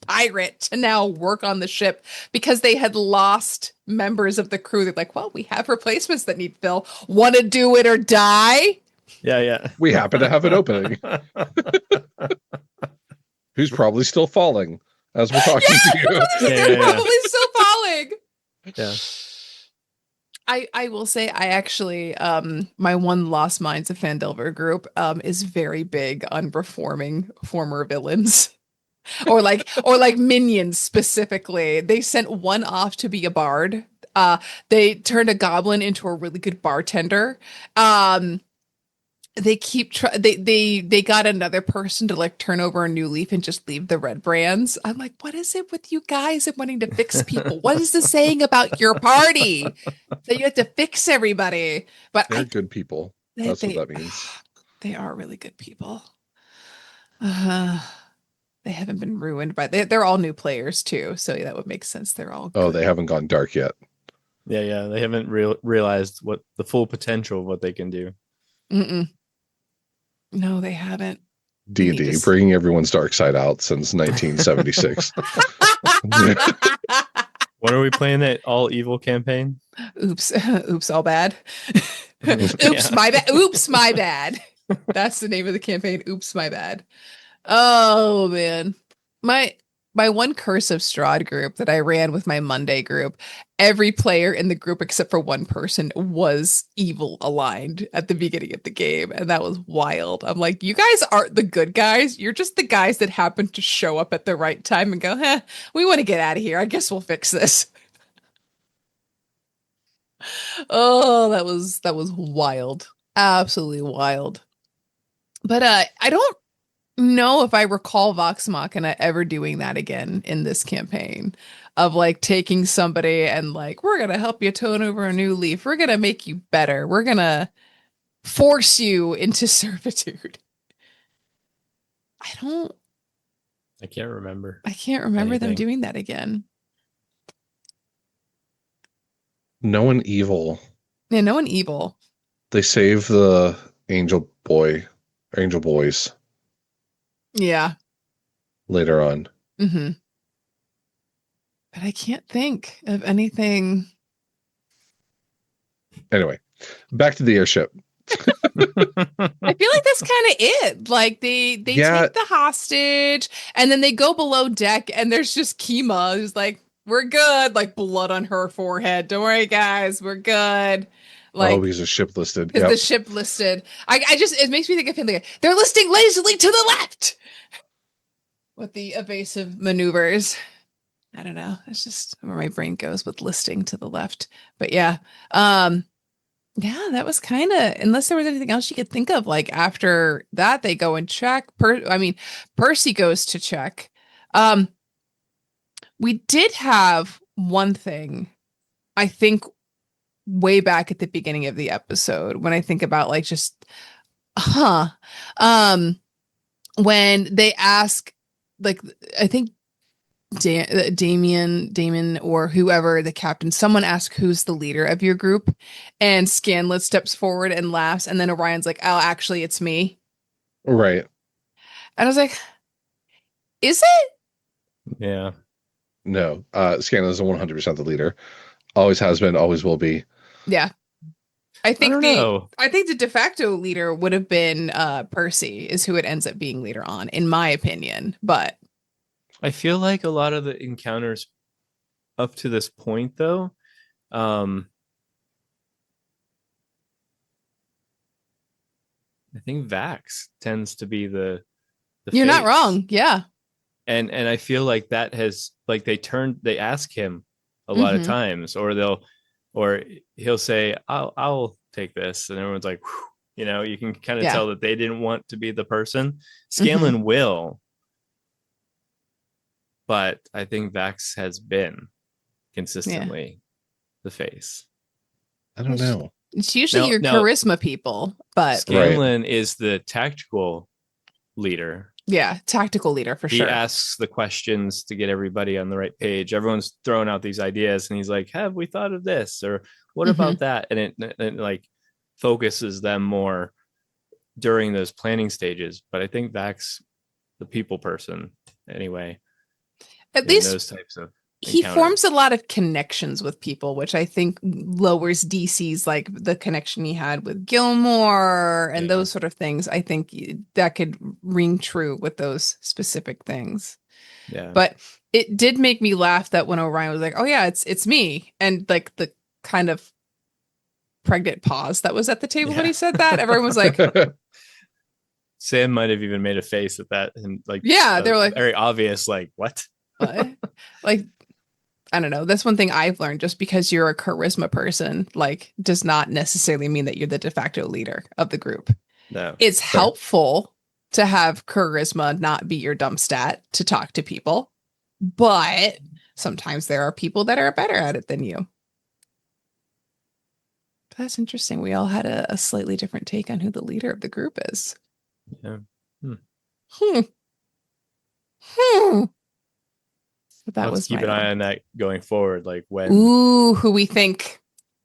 pirate to now work on the ship because they had lost members of the crew. They're like, well, we have replacements that need fill. Want to do it or die? Yeah. We happen to have an opening. Who's probably still falling as we're talking to you. They're probably still falling. Yeah. I will say I actually my one Lost Minds of Phandelver group is very big on reforming former villains. or like minions specifically. They sent one off to be a bard. They turned a goblin into a really good bartender. They they got another person to like turn over a new leaf and just leave the red brands. I'm like, what is it with you guys and wanting to fix people? What is this saying about your party that you have to fix everybody? But They're good people. That's what that means. They are really good people. They haven't been ruined by they're all new players too, so that would make sense. They're all good. They haven't gone dark yet. Yeah, they haven't realized what the full potential of what they can do. No, they haven't. D&D, bringing everyone's dark side out since 1976. When are we playing that all evil campaign? Oops, all bad. Oops, my bad. Oops, my bad. That's the name of the campaign. Oops, my bad. Oh man, my one Curse of Strahd group that I ran with my Monday group, every player in the group except for one person was evil aligned at the beginning of the game, and that was wild. I'm like, you guys aren't the good guys. You're just the guys that happen to show up at the right time and go, we want to get out of here. I guess we'll fix this. Oh, that was wild. Absolutely wild. But I don't know if I recall Vox Machina ever doing that again in this campaign of like taking somebody and like, we're going to help you turn over a new leaf. We're going to make you better. We're going to force you into servitude. I can't remember. I can't remember them doing that again. No one evil. Yeah, no one evil. They save the angel boys. Yeah. Later on. Mm-hmm. But I can't think of anything. Anyway, back to the airship. I feel like that's kind of it. Like they take the hostage and then they go below deck and there's just Kima who's like, we're good. Like blood on her forehead. Don't worry, guys. We're good. Like, because the ship listed. Because the ship listed. It makes me think of him like, they're listing lazily to the left. With the evasive maneuvers. I don't know. It's just where my brain goes with listing to the left. But yeah. Yeah, that was kind of, unless there was anything else you could think of, like after that, they go and check. Percy goes to check. We did have one thing, I think, way back at the beginning of the episode, when I think about like just, when they ask, like, I think Damien or whoever, the captain, someone asks who's the leader of your group, and Scanlet steps forward and laughs, and then Orion's like, oh, actually it's me. Right. And I was like, is it? Yeah. No. Scanlet is 100% the leader. Always has been, always will be. Yeah. I think the de facto leader would have been Percy, is who it ends up being later on, in my opinion. But I feel like a lot of the encounters up to this point, though, I think Vax tends to be the you're face. not wrong. Yeah. And I feel like that has, like, they ask him a lot of times, or he'll say, I'll take this, and everyone's like, whew, you can kind of tell that they didn't want to be the person. Scanlan will. But I think Vax has been consistently the face. I don't know. It's usually your Now, charisma people, but Scanlan is the tactical leader. yeah, tactical leader for sure. He asks the questions to get everybody on the right page. Everyone's throwing out these ideas, and he's like, "Have we thought of this?" or "What about that?" And it like focuses them more during those planning stages. But I think Vax, the people person, anyway, At least those types of he encounters. forms a lot of connections with people, which I think lowers DC's, like the connection he had with Gilmore and those sort of things. I think that could ring true with those specific things. Yeah. But it did make me laugh that when Orion was like, "Oh yeah, it's me," and like the kind of pregnant pause that was at the table when he said that, everyone was like, Sam might have even made a face at that, and like, yeah, they were like, very obvious, like, what? Like, I don't know. That's one thing I've learned. Just because you're a charisma person, like, does not necessarily mean that you're the de facto leader of the group. No, it's helpful to have charisma not be your dumb stat to talk to people, but sometimes there are people that are better at it than you. That's interesting. We all had a slightly different take on who the leader of the group is. Yeah. But that Let's was keep an eye on that going forward. Like when, who we think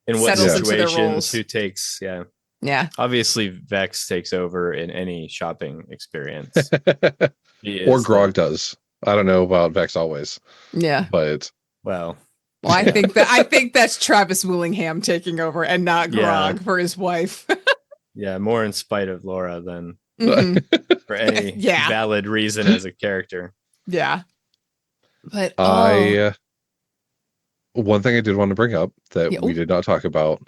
in what settles into their situations, roles. who takes, Yeah. Obviously, Vex takes over in any shopping experience. Or Grog does. I don't know about Vex always. Yeah. But well, I think that's Travis Willingham taking over and not Grog for his wife. Yeah, more in spite of Laura than for any Yeah. valid reason as a character. Yeah. But one thing I did want to bring up that we did not talk about.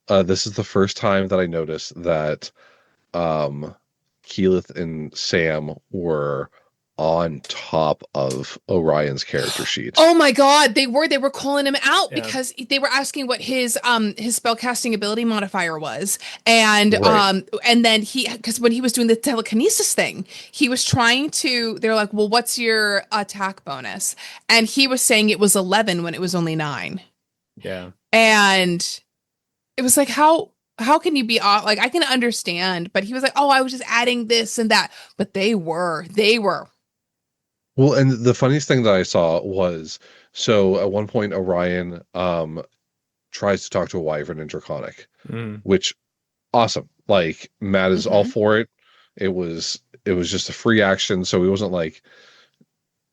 This is the first time that I noticed that Keyleth and Sam were on top of Orion's character sheet. Oh my god, they were calling him out because they were asking what his spellcasting ability modifier was. And and then because when he was doing the telekinesis thing, he was trying to, they're like, "Well, what's your attack bonus?" And he was saying it was 11 when it was only 9. Yeah. And it was like, how can you be off? Like, I can understand, but he was like, "Oh, I was just adding this and that." But they were. Well, and the funniest thing that I saw was, so at one point Orion tries to talk to a wyvern in Draconic, which awesome. Like Matt is all for it. It was just a free action, so he wasn't like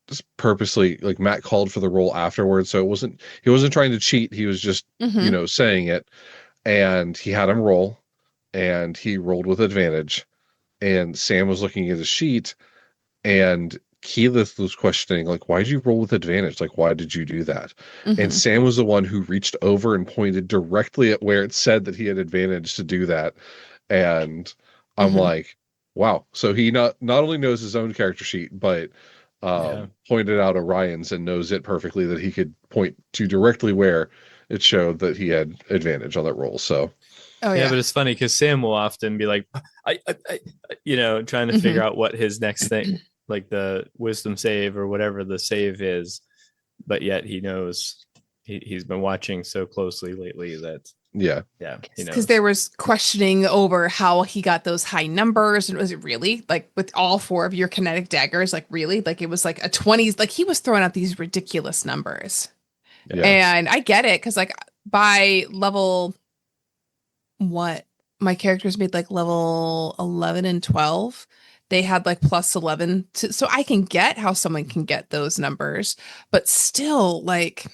just purposely, like Matt called for the roll afterwards, so he wasn't trying to cheat. He was just saying it, and he had him roll, and he rolled with advantage, and Sam was looking at his sheet, and Keyleth was questioning, like, why did you roll with advantage? Like, why did you do that? And Sam was the one who reached over and pointed directly at where it said that he had advantage to do that. And I'm like, wow. So he not only knows his own character sheet, but pointed out Orion's and knows it perfectly, that he could point to directly where it showed that he had advantage on that roll. So but it's funny because Sam will often be like, I trying to figure out what his next thing, like the wisdom save or whatever the save is, but yet he knows he's been watching so closely lately that because there was questioning over how he got those high numbers, and was it really like with all 4 of your kinetic daggers, like really, like it was like a 20s, like he was throwing out these ridiculous numbers. And I get it, because like by level my characters made like level 11 and 12, they had like plus 11 so I can get how someone can get those numbers, but still, like,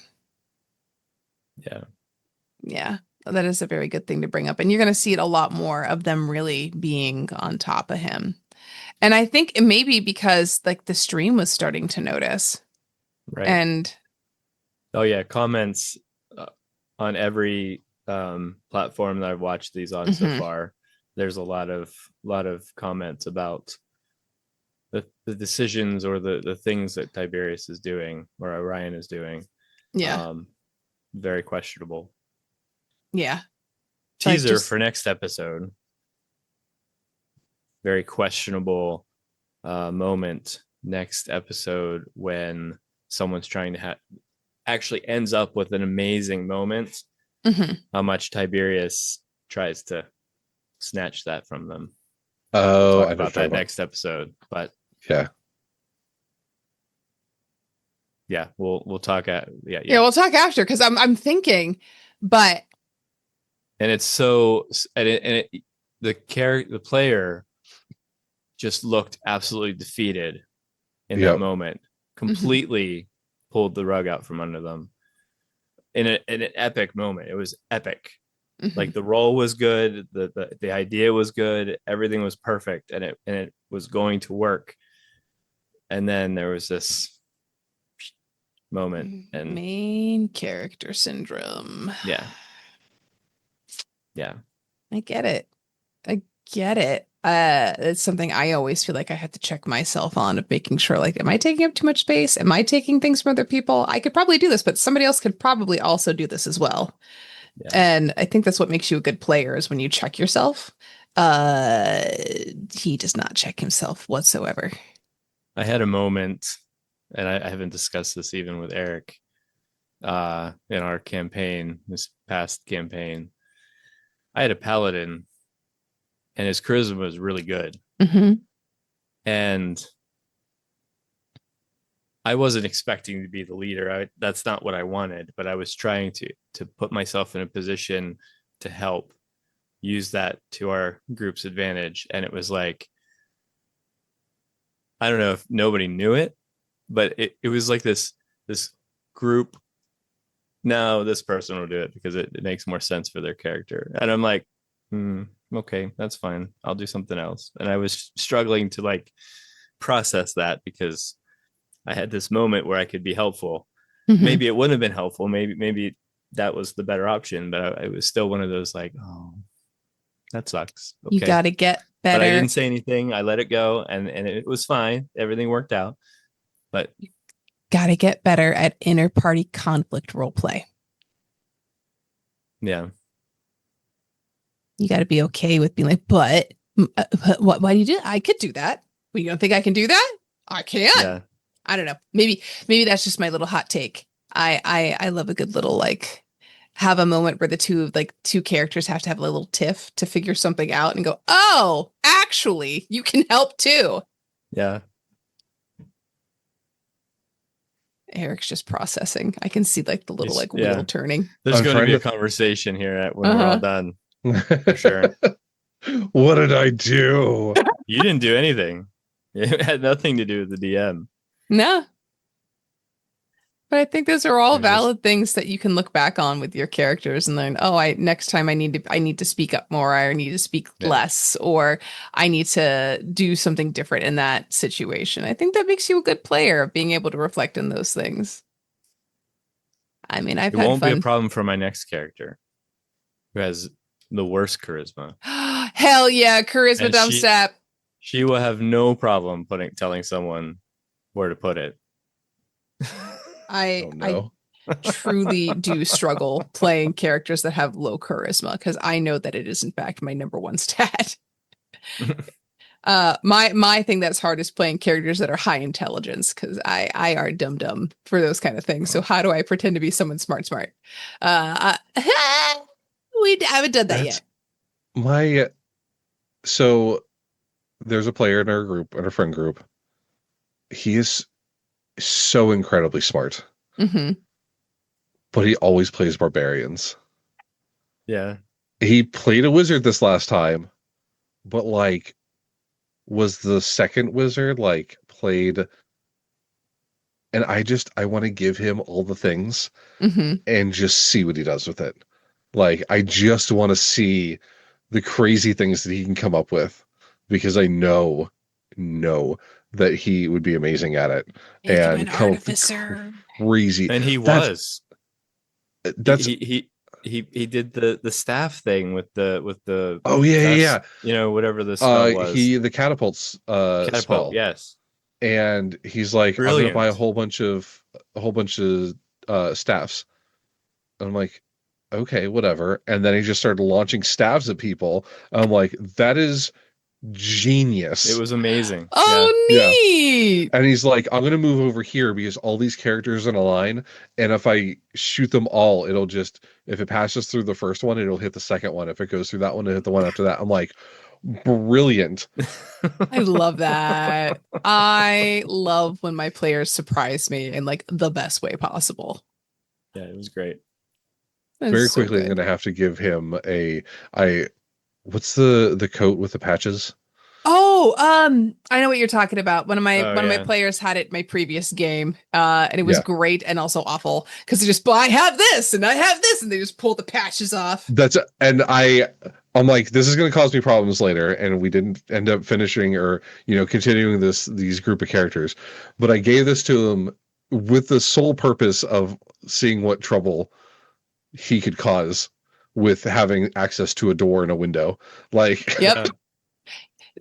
that is a very good thing to bring up, and you're going to see it a lot more of them really being on top of him. And I think it may be because like the stream was starting to notice, and comments on every platform that I've watched these on so far. There's a lot of comments about the decisions or the things that Tiberius is doing or Orion is doing. Very questionable. Teaser for next episode. Very questionable moment next episode when someone's trying to actually ends up with an amazing moment. How much Tiberius tries to snatch that from them. Oh, We'll I talk know about what you're that talking next episode, but about. yeah, we'll talk Yeah, we'll talk after because I'm thinking, but and it's so the player just looked absolutely defeated in that Yep. moment, completely pulled the rug out from under them in an epic moment. It was epic. Like the role was good, the idea was good, everything was perfect, and it was going to work. And then there was this moment, and main character syndrome. yeah. I get it. It's something I always feel like I have to check myself on, of making sure, like, am I taking up too much space? Am I taking things from other people? I could probably do this, but somebody else could probably also do this as well. Yeah. And I think that's what makes you a good player, is when you check yourself. He does not check himself whatsoever. I had a moment, and I haven't discussed this even with Eric, in our campaign, this past campaign. I had a paladin, and his charisma was really good. And I wasn't expecting to be the leader. That's not what I wanted, but I was trying to put myself in a position to help use that to our group's advantage. And it was like, I don't know if nobody knew it, but it was like this group. No, this person will do it because it makes more sense for their character. And I'm like, okay, that's fine. I'll do something else. And I was struggling to like process that, because I had this moment where I could be helpful. Maybe it wouldn't have been helpful. Maybe that was the better option, but it was still one of those like, oh, that sucks. Okay. You got to get better. But I didn't say anything. I let it go, and it was fine. Everything worked out. But you got to get better at inner party conflict role play. Yeah. You got to be okay with being like, but why do you do that? I could do that. Well, you don't think I can do that? I can. Yeah. I don't know. Maybe that's just my little hot take. I love a good little, like, have a moment where the two characters have to have a little tiff to figure something out and go, oh, actually, you can help too. Yeah. Eric's just processing. I can see like the little wheel turning. There's going to be a conversation here when we're all done. For sure. What did I do? You didn't do anything. It had nothing to do with the DM. No. But I think those are all valid things that you can look back on with your characters and learn, next time I need to speak up more, or I need to speak less, or I need to do something different in that situation. I think that makes you a good player, of being able to reflect on those things. I mean, it won't be a problem for my next character, who has the worst charisma. Hell yeah, charisma dump step. She will have no problem telling someone where to put it. I truly do struggle playing characters that have low charisma, because I know that it is in fact my number one stat. My thing that's hard is playing characters that are high intelligence, because I are dumb for those kind of things. So how do I pretend to be someone smart? I haven't done that yet. So there's a player in our friend group. He is so incredibly smart, but he always plays barbarians. Yeah, he played a wizard this last time, but like was the second wizard like played, and I want to give him all the things and just see what he does with it. Like, I just want to see the crazy things that he can come up with, because I know that he would be amazing at it. And come up with crazy. And he was. He did the staff thing with the oh yeah. You know, whatever the spell was. The catapults spell. Yes. And he's like, brilliant. I'm gonna buy a whole bunch of staffs. And I'm like, okay, whatever. And then he just started launching staves at people. I'm like, that is genius. It was amazing. Oh, Yeah. neat. And he's like, I'm going to move over here because all these characters in a line. And if I shoot them all, it'll just, if it passes through the first one, it'll hit the second one. If it goes through that one, it'll hit the one after that. I'm like, brilliant. I love that. I love when my players surprise me in like the best way possible. Yeah, it was great. That is Very so quickly, I'm good. going to have to give him what's the coat with the patches? Oh, I know what you're talking about. Oh, One of my yeah. players had it in my previous game, and it was Yeah. great and also awful because they just, I have this and I have this, and they just pull the patches off. I'm like, this is going to cause me problems later, and we didn't end up finishing or continuing these group of characters. But I gave this to him with the sole purpose of seeing what trouble he could cause with having access to a door and a window. Like, Yep.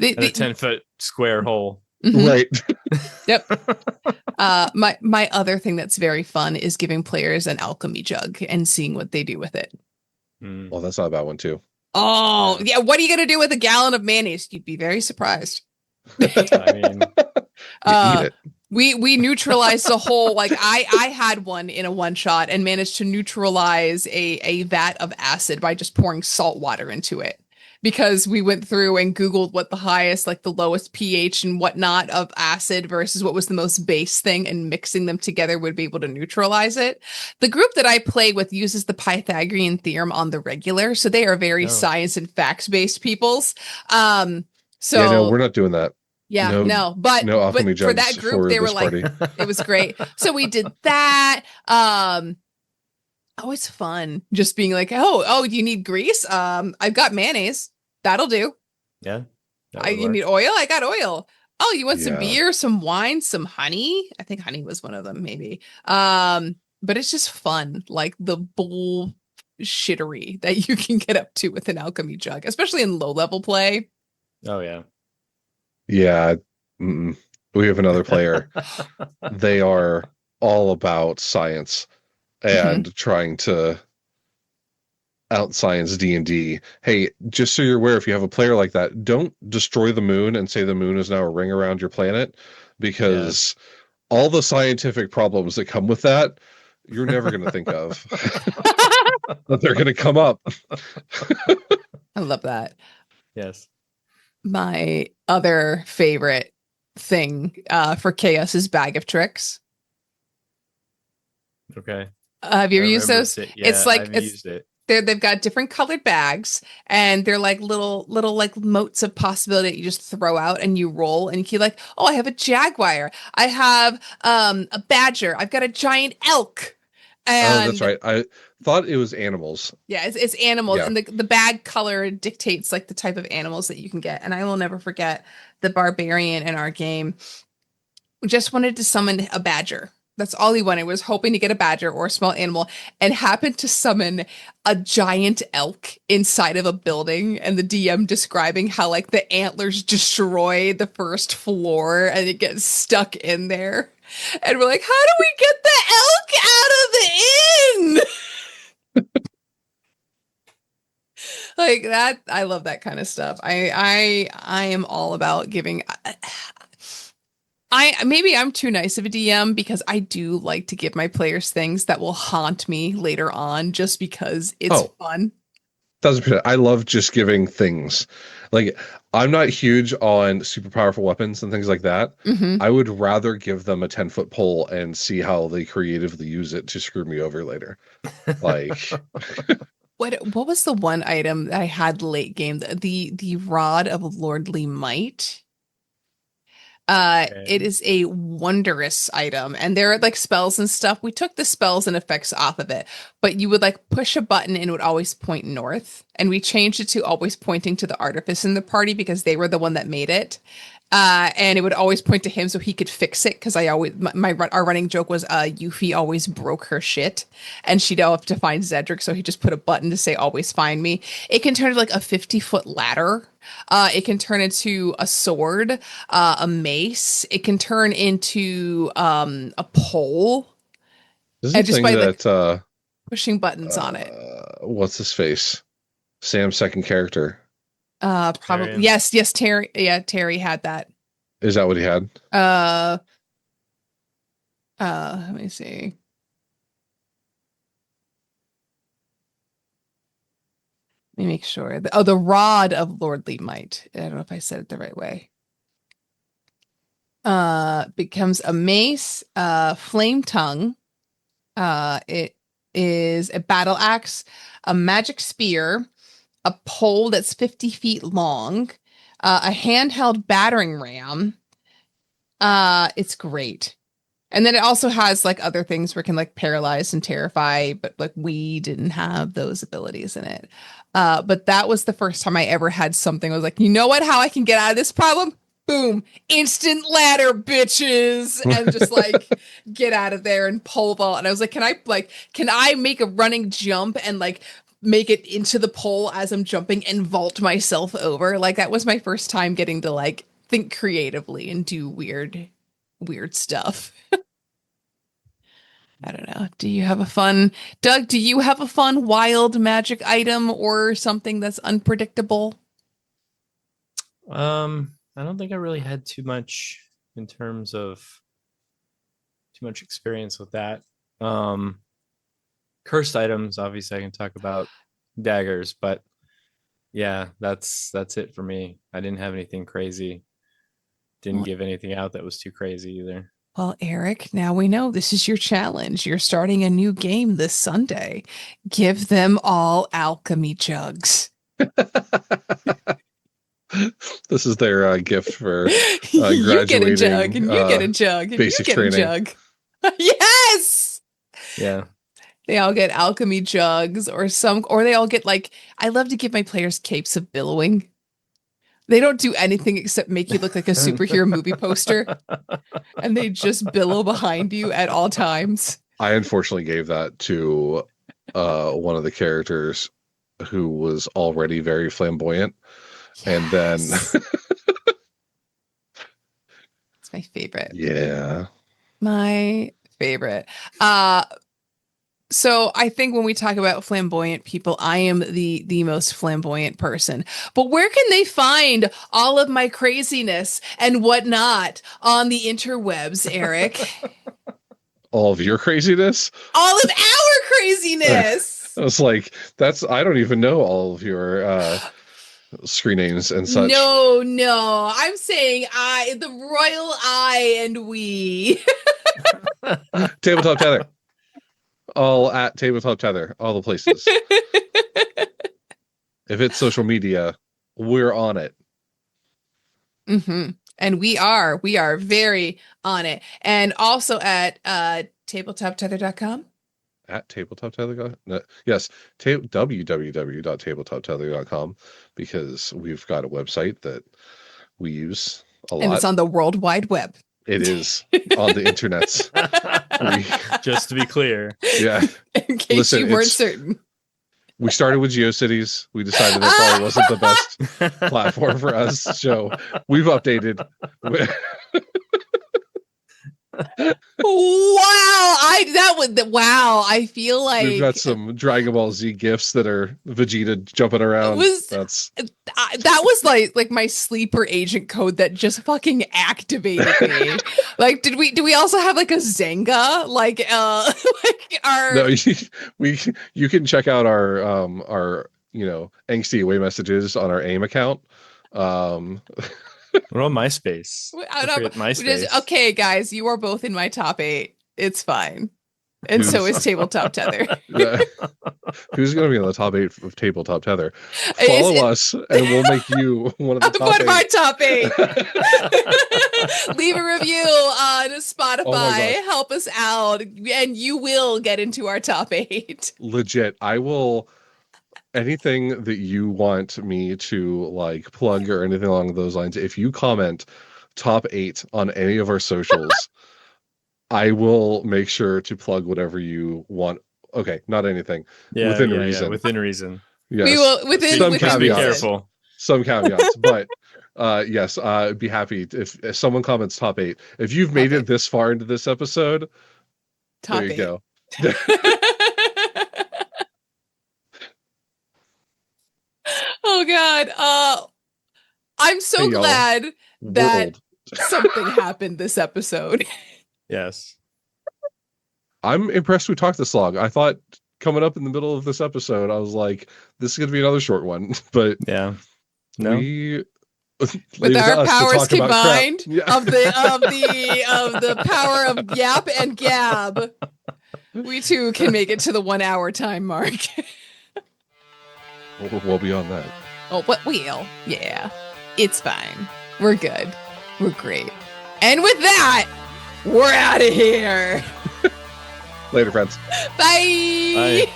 And a 10-foot square hole. Mhm. right. Yep. My other thing that's very fun is giving players an alchemy jug and seeing what they do with it. Mm. Well, that's not a bad one too. Oh, yeah. What are you gonna do with a gallon of mayonnaise? You'd be very surprised. I mean, You eat it. We neutralized the whole, like I had one in a one shot and managed to neutralize a vat of acid by just pouring salt water into it, because we went through and Googled what the highest, like the lowest pH and whatnot of acid versus what was the most base thing, and mixing them together would be able to neutralize it. The group that I play with uses the Pythagorean theorem on the regular, so they are very Oh. science and facts based peoples. So Yeah, no, we're not doing that. yeah, No, but no alchemy for that jugs group, for they were this like, party. it was great. So we did that. Oh, it's fun just being like, oh, do you need grease? I've got mayonnaise. That'll do. yeah. You need oil? I got oil. Oh, you want some Yeah. beer, some wine, some honey? I think honey was one of them, maybe. But it's just fun, like the bullshittery that you can get up to with an alchemy jug, especially in low level play. Oh, yeah. Yeah. We have another player. They are all about science and trying to out-science D&D. Hey, just so you're aware, if you have a player like that, don't destroy the moon and say the moon is now a ring around your planet, because all the scientific problems that come with that, you're never going to think of. But they're going to come up. I love that. Yes. My other favorite thing for chaos is bag of tricks. Okay. Have you I ever used remember those? Yeah, It's like I've used it. they've got different colored bags, and they're like little like motes of possibility that you just throw out and you roll, and you keep like, oh, I have a jaguar, I have a badger, I've got a giant elk. Oh, that's And right. I thought it was animals. yeah, it's animals, Yeah. and the bag color dictates like the type of animals that you can get. And I will never forget the barbarian in our game just wanted to summon a badger. That's all he wanted, was hoping to get a badger or a small animal, and happened to summon a giant elk inside of a building, and the DM describing how like the antlers destroy the first floor and it gets stuck in there. And we're like, how do we get the elk out of the inn? Like that, I love that kind of stuff. I am all about giving. Maybe I'm too nice of a DM, because I do like to give my players things that will haunt me later on, just because it's fun. 1000%. I love just giving things. Like, I'm not huge on super powerful weapons and things like that. I would rather give them a 10-foot pole and see how they creatively use it to screw me over later. Like, What was the one item that I had late game? The rod of lordly might. It is a wondrous item, and there are like spells and stuff. We took the spells and effects off of it, but you would like push a button and it would always point north. And we changed it to always pointing to the artifice in the party, because they were the one that made it. And it would always point to him so he could fix it, because our running joke was Yuffie always broke her shit, and she'd have to find Zedric, so he just put a button to say always find me. It can turn into like a 50-foot ladder. It can turn into a sword, a mace. It can turn into a pole. this is And the just thing by that like pushing buttons on it. what's his face? Sam's second character. Probably. Tyrion. Yes, Terry. Yeah, Terry had that. Is that what he had? Let me see. Let me make sure. The rod of lordly might. I don't know if I said it the right way. Becomes a mace, flame tongue. It is a battle axe, a magic spear, a pole that's 50 feet long, a handheld battering ram. It's great. And then it also has like other things where it can like paralyze and terrify, but like we didn't have those abilities in it. But that was the first time I ever had something. I was like, you know what? How I can get out of this problem? Boom, instant ladder, bitches, and just like get out of there and pole vault. And I was like, can I make a running jump and like make it into the pole as I'm jumping and vault myself over? Like that was my first time getting to like think creatively and do weird stuff. I don't know. Do you have a fun, Doug? Do you have a fun wild magic item or something that's unpredictable? I don't think I really had too much in terms of too much experience with that. Cursed items, obviously I can talk about daggers, but yeah, that's it for me. I didn't have anything crazy. Didn't give anything out that was too crazy either. Well, Eric, now we know this is your challenge. You're starting a new game this Sunday. Give them all alchemy jugs. This is their gift for You get a graduating. jug, and you get a jug, and you basic get training. a jug. Yes! Yeah. They all get alchemy jugs or they all get like, I love to give my players capes of billowing. They don't do anything except make you look like a superhero movie poster. And they just billow behind you at all times. I unfortunately gave that to one of the characters who was already very flamboyant. Yes. And then it's my favorite. Yeah. My favorite. So I think when we talk about flamboyant people, I am the most flamboyant person. But where can they find all of my craziness and whatnot on the interwebs, Eric? All of your craziness? All of our craziness! I was like, I don't even know all of your screen names and such. No. I'm saying the royal I and we. Tabletop Tether. All at Tabletop Tether. All the places. If it's social media, we're on it. Mm-hmm. And we are very on it. And also at tabletoptether.com. At tabletoptether.com. Yes, www.tabletoptether.com, because we've got a website that we use a lot. And it's on the World Wide Web. It is on the internets. Just to be clear. Yeah. In case you weren't certain. We started with GeoCities. We decided that probably wasn't the best platform for us. So we've updated. Wow. I feel like we've got some Dragon Ball Z gifts that are Vegeta jumping around. That was like my sleeper agent code that just fucking activated me. Like, do we also have like a Zenga? Like our No, you can check out our angsty away messages on our AIM account. We're on MySpace. MySpace. Okay, guys, you are both in my top 8. It's fine. And so is Tabletop Tether. Yeah. Who's going to be on the top 8 of Tabletop Tether? Follow us, and we'll make you one of the top 8. One of our top 8. Leave a review on Spotify. Help us out, and you will get into our top 8. Legit, I will. Anything that you want me to like plug or anything along those lines, if you comment top 8 on any of our socials, I will make sure to plug whatever you want. Okay, not anything. Within reason. Yeah, within reason. Yes. We will within caveats. Be careful. Some caveats, but yes, I'd be happy if someone comments top 8. If you've made it this far into this episode, top there you 8. go. Oh God. I'm so Hey, y'all. glad We're that old. something happened this episode. Yes. I'm impressed we talked this long. I thought coming up in the middle of this episode, I was like, this is going to be another short one. But Yeah. No. we With leave it to our us to powers talk about crap. combined Yeah. of the power of yap and gab, we too can make it to the 1 hour time mark. We're well beyond that. Oh, but we'll. Yeah. It's fine. We're good. We're great. And with that, we're out of here. Later, friends. Bye.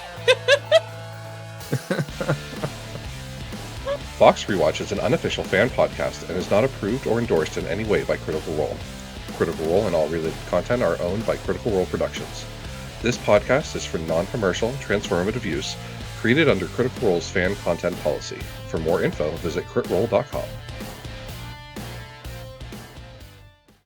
Vox Rewatch is an unofficial fan podcast and is not approved or endorsed in any way by Critical Role. Critical Role and all related content are owned by Critical Role Productions. This podcast is for non-commercial, transformative use, created under Critical Role's fan content policy. For more info, visit critroll.com.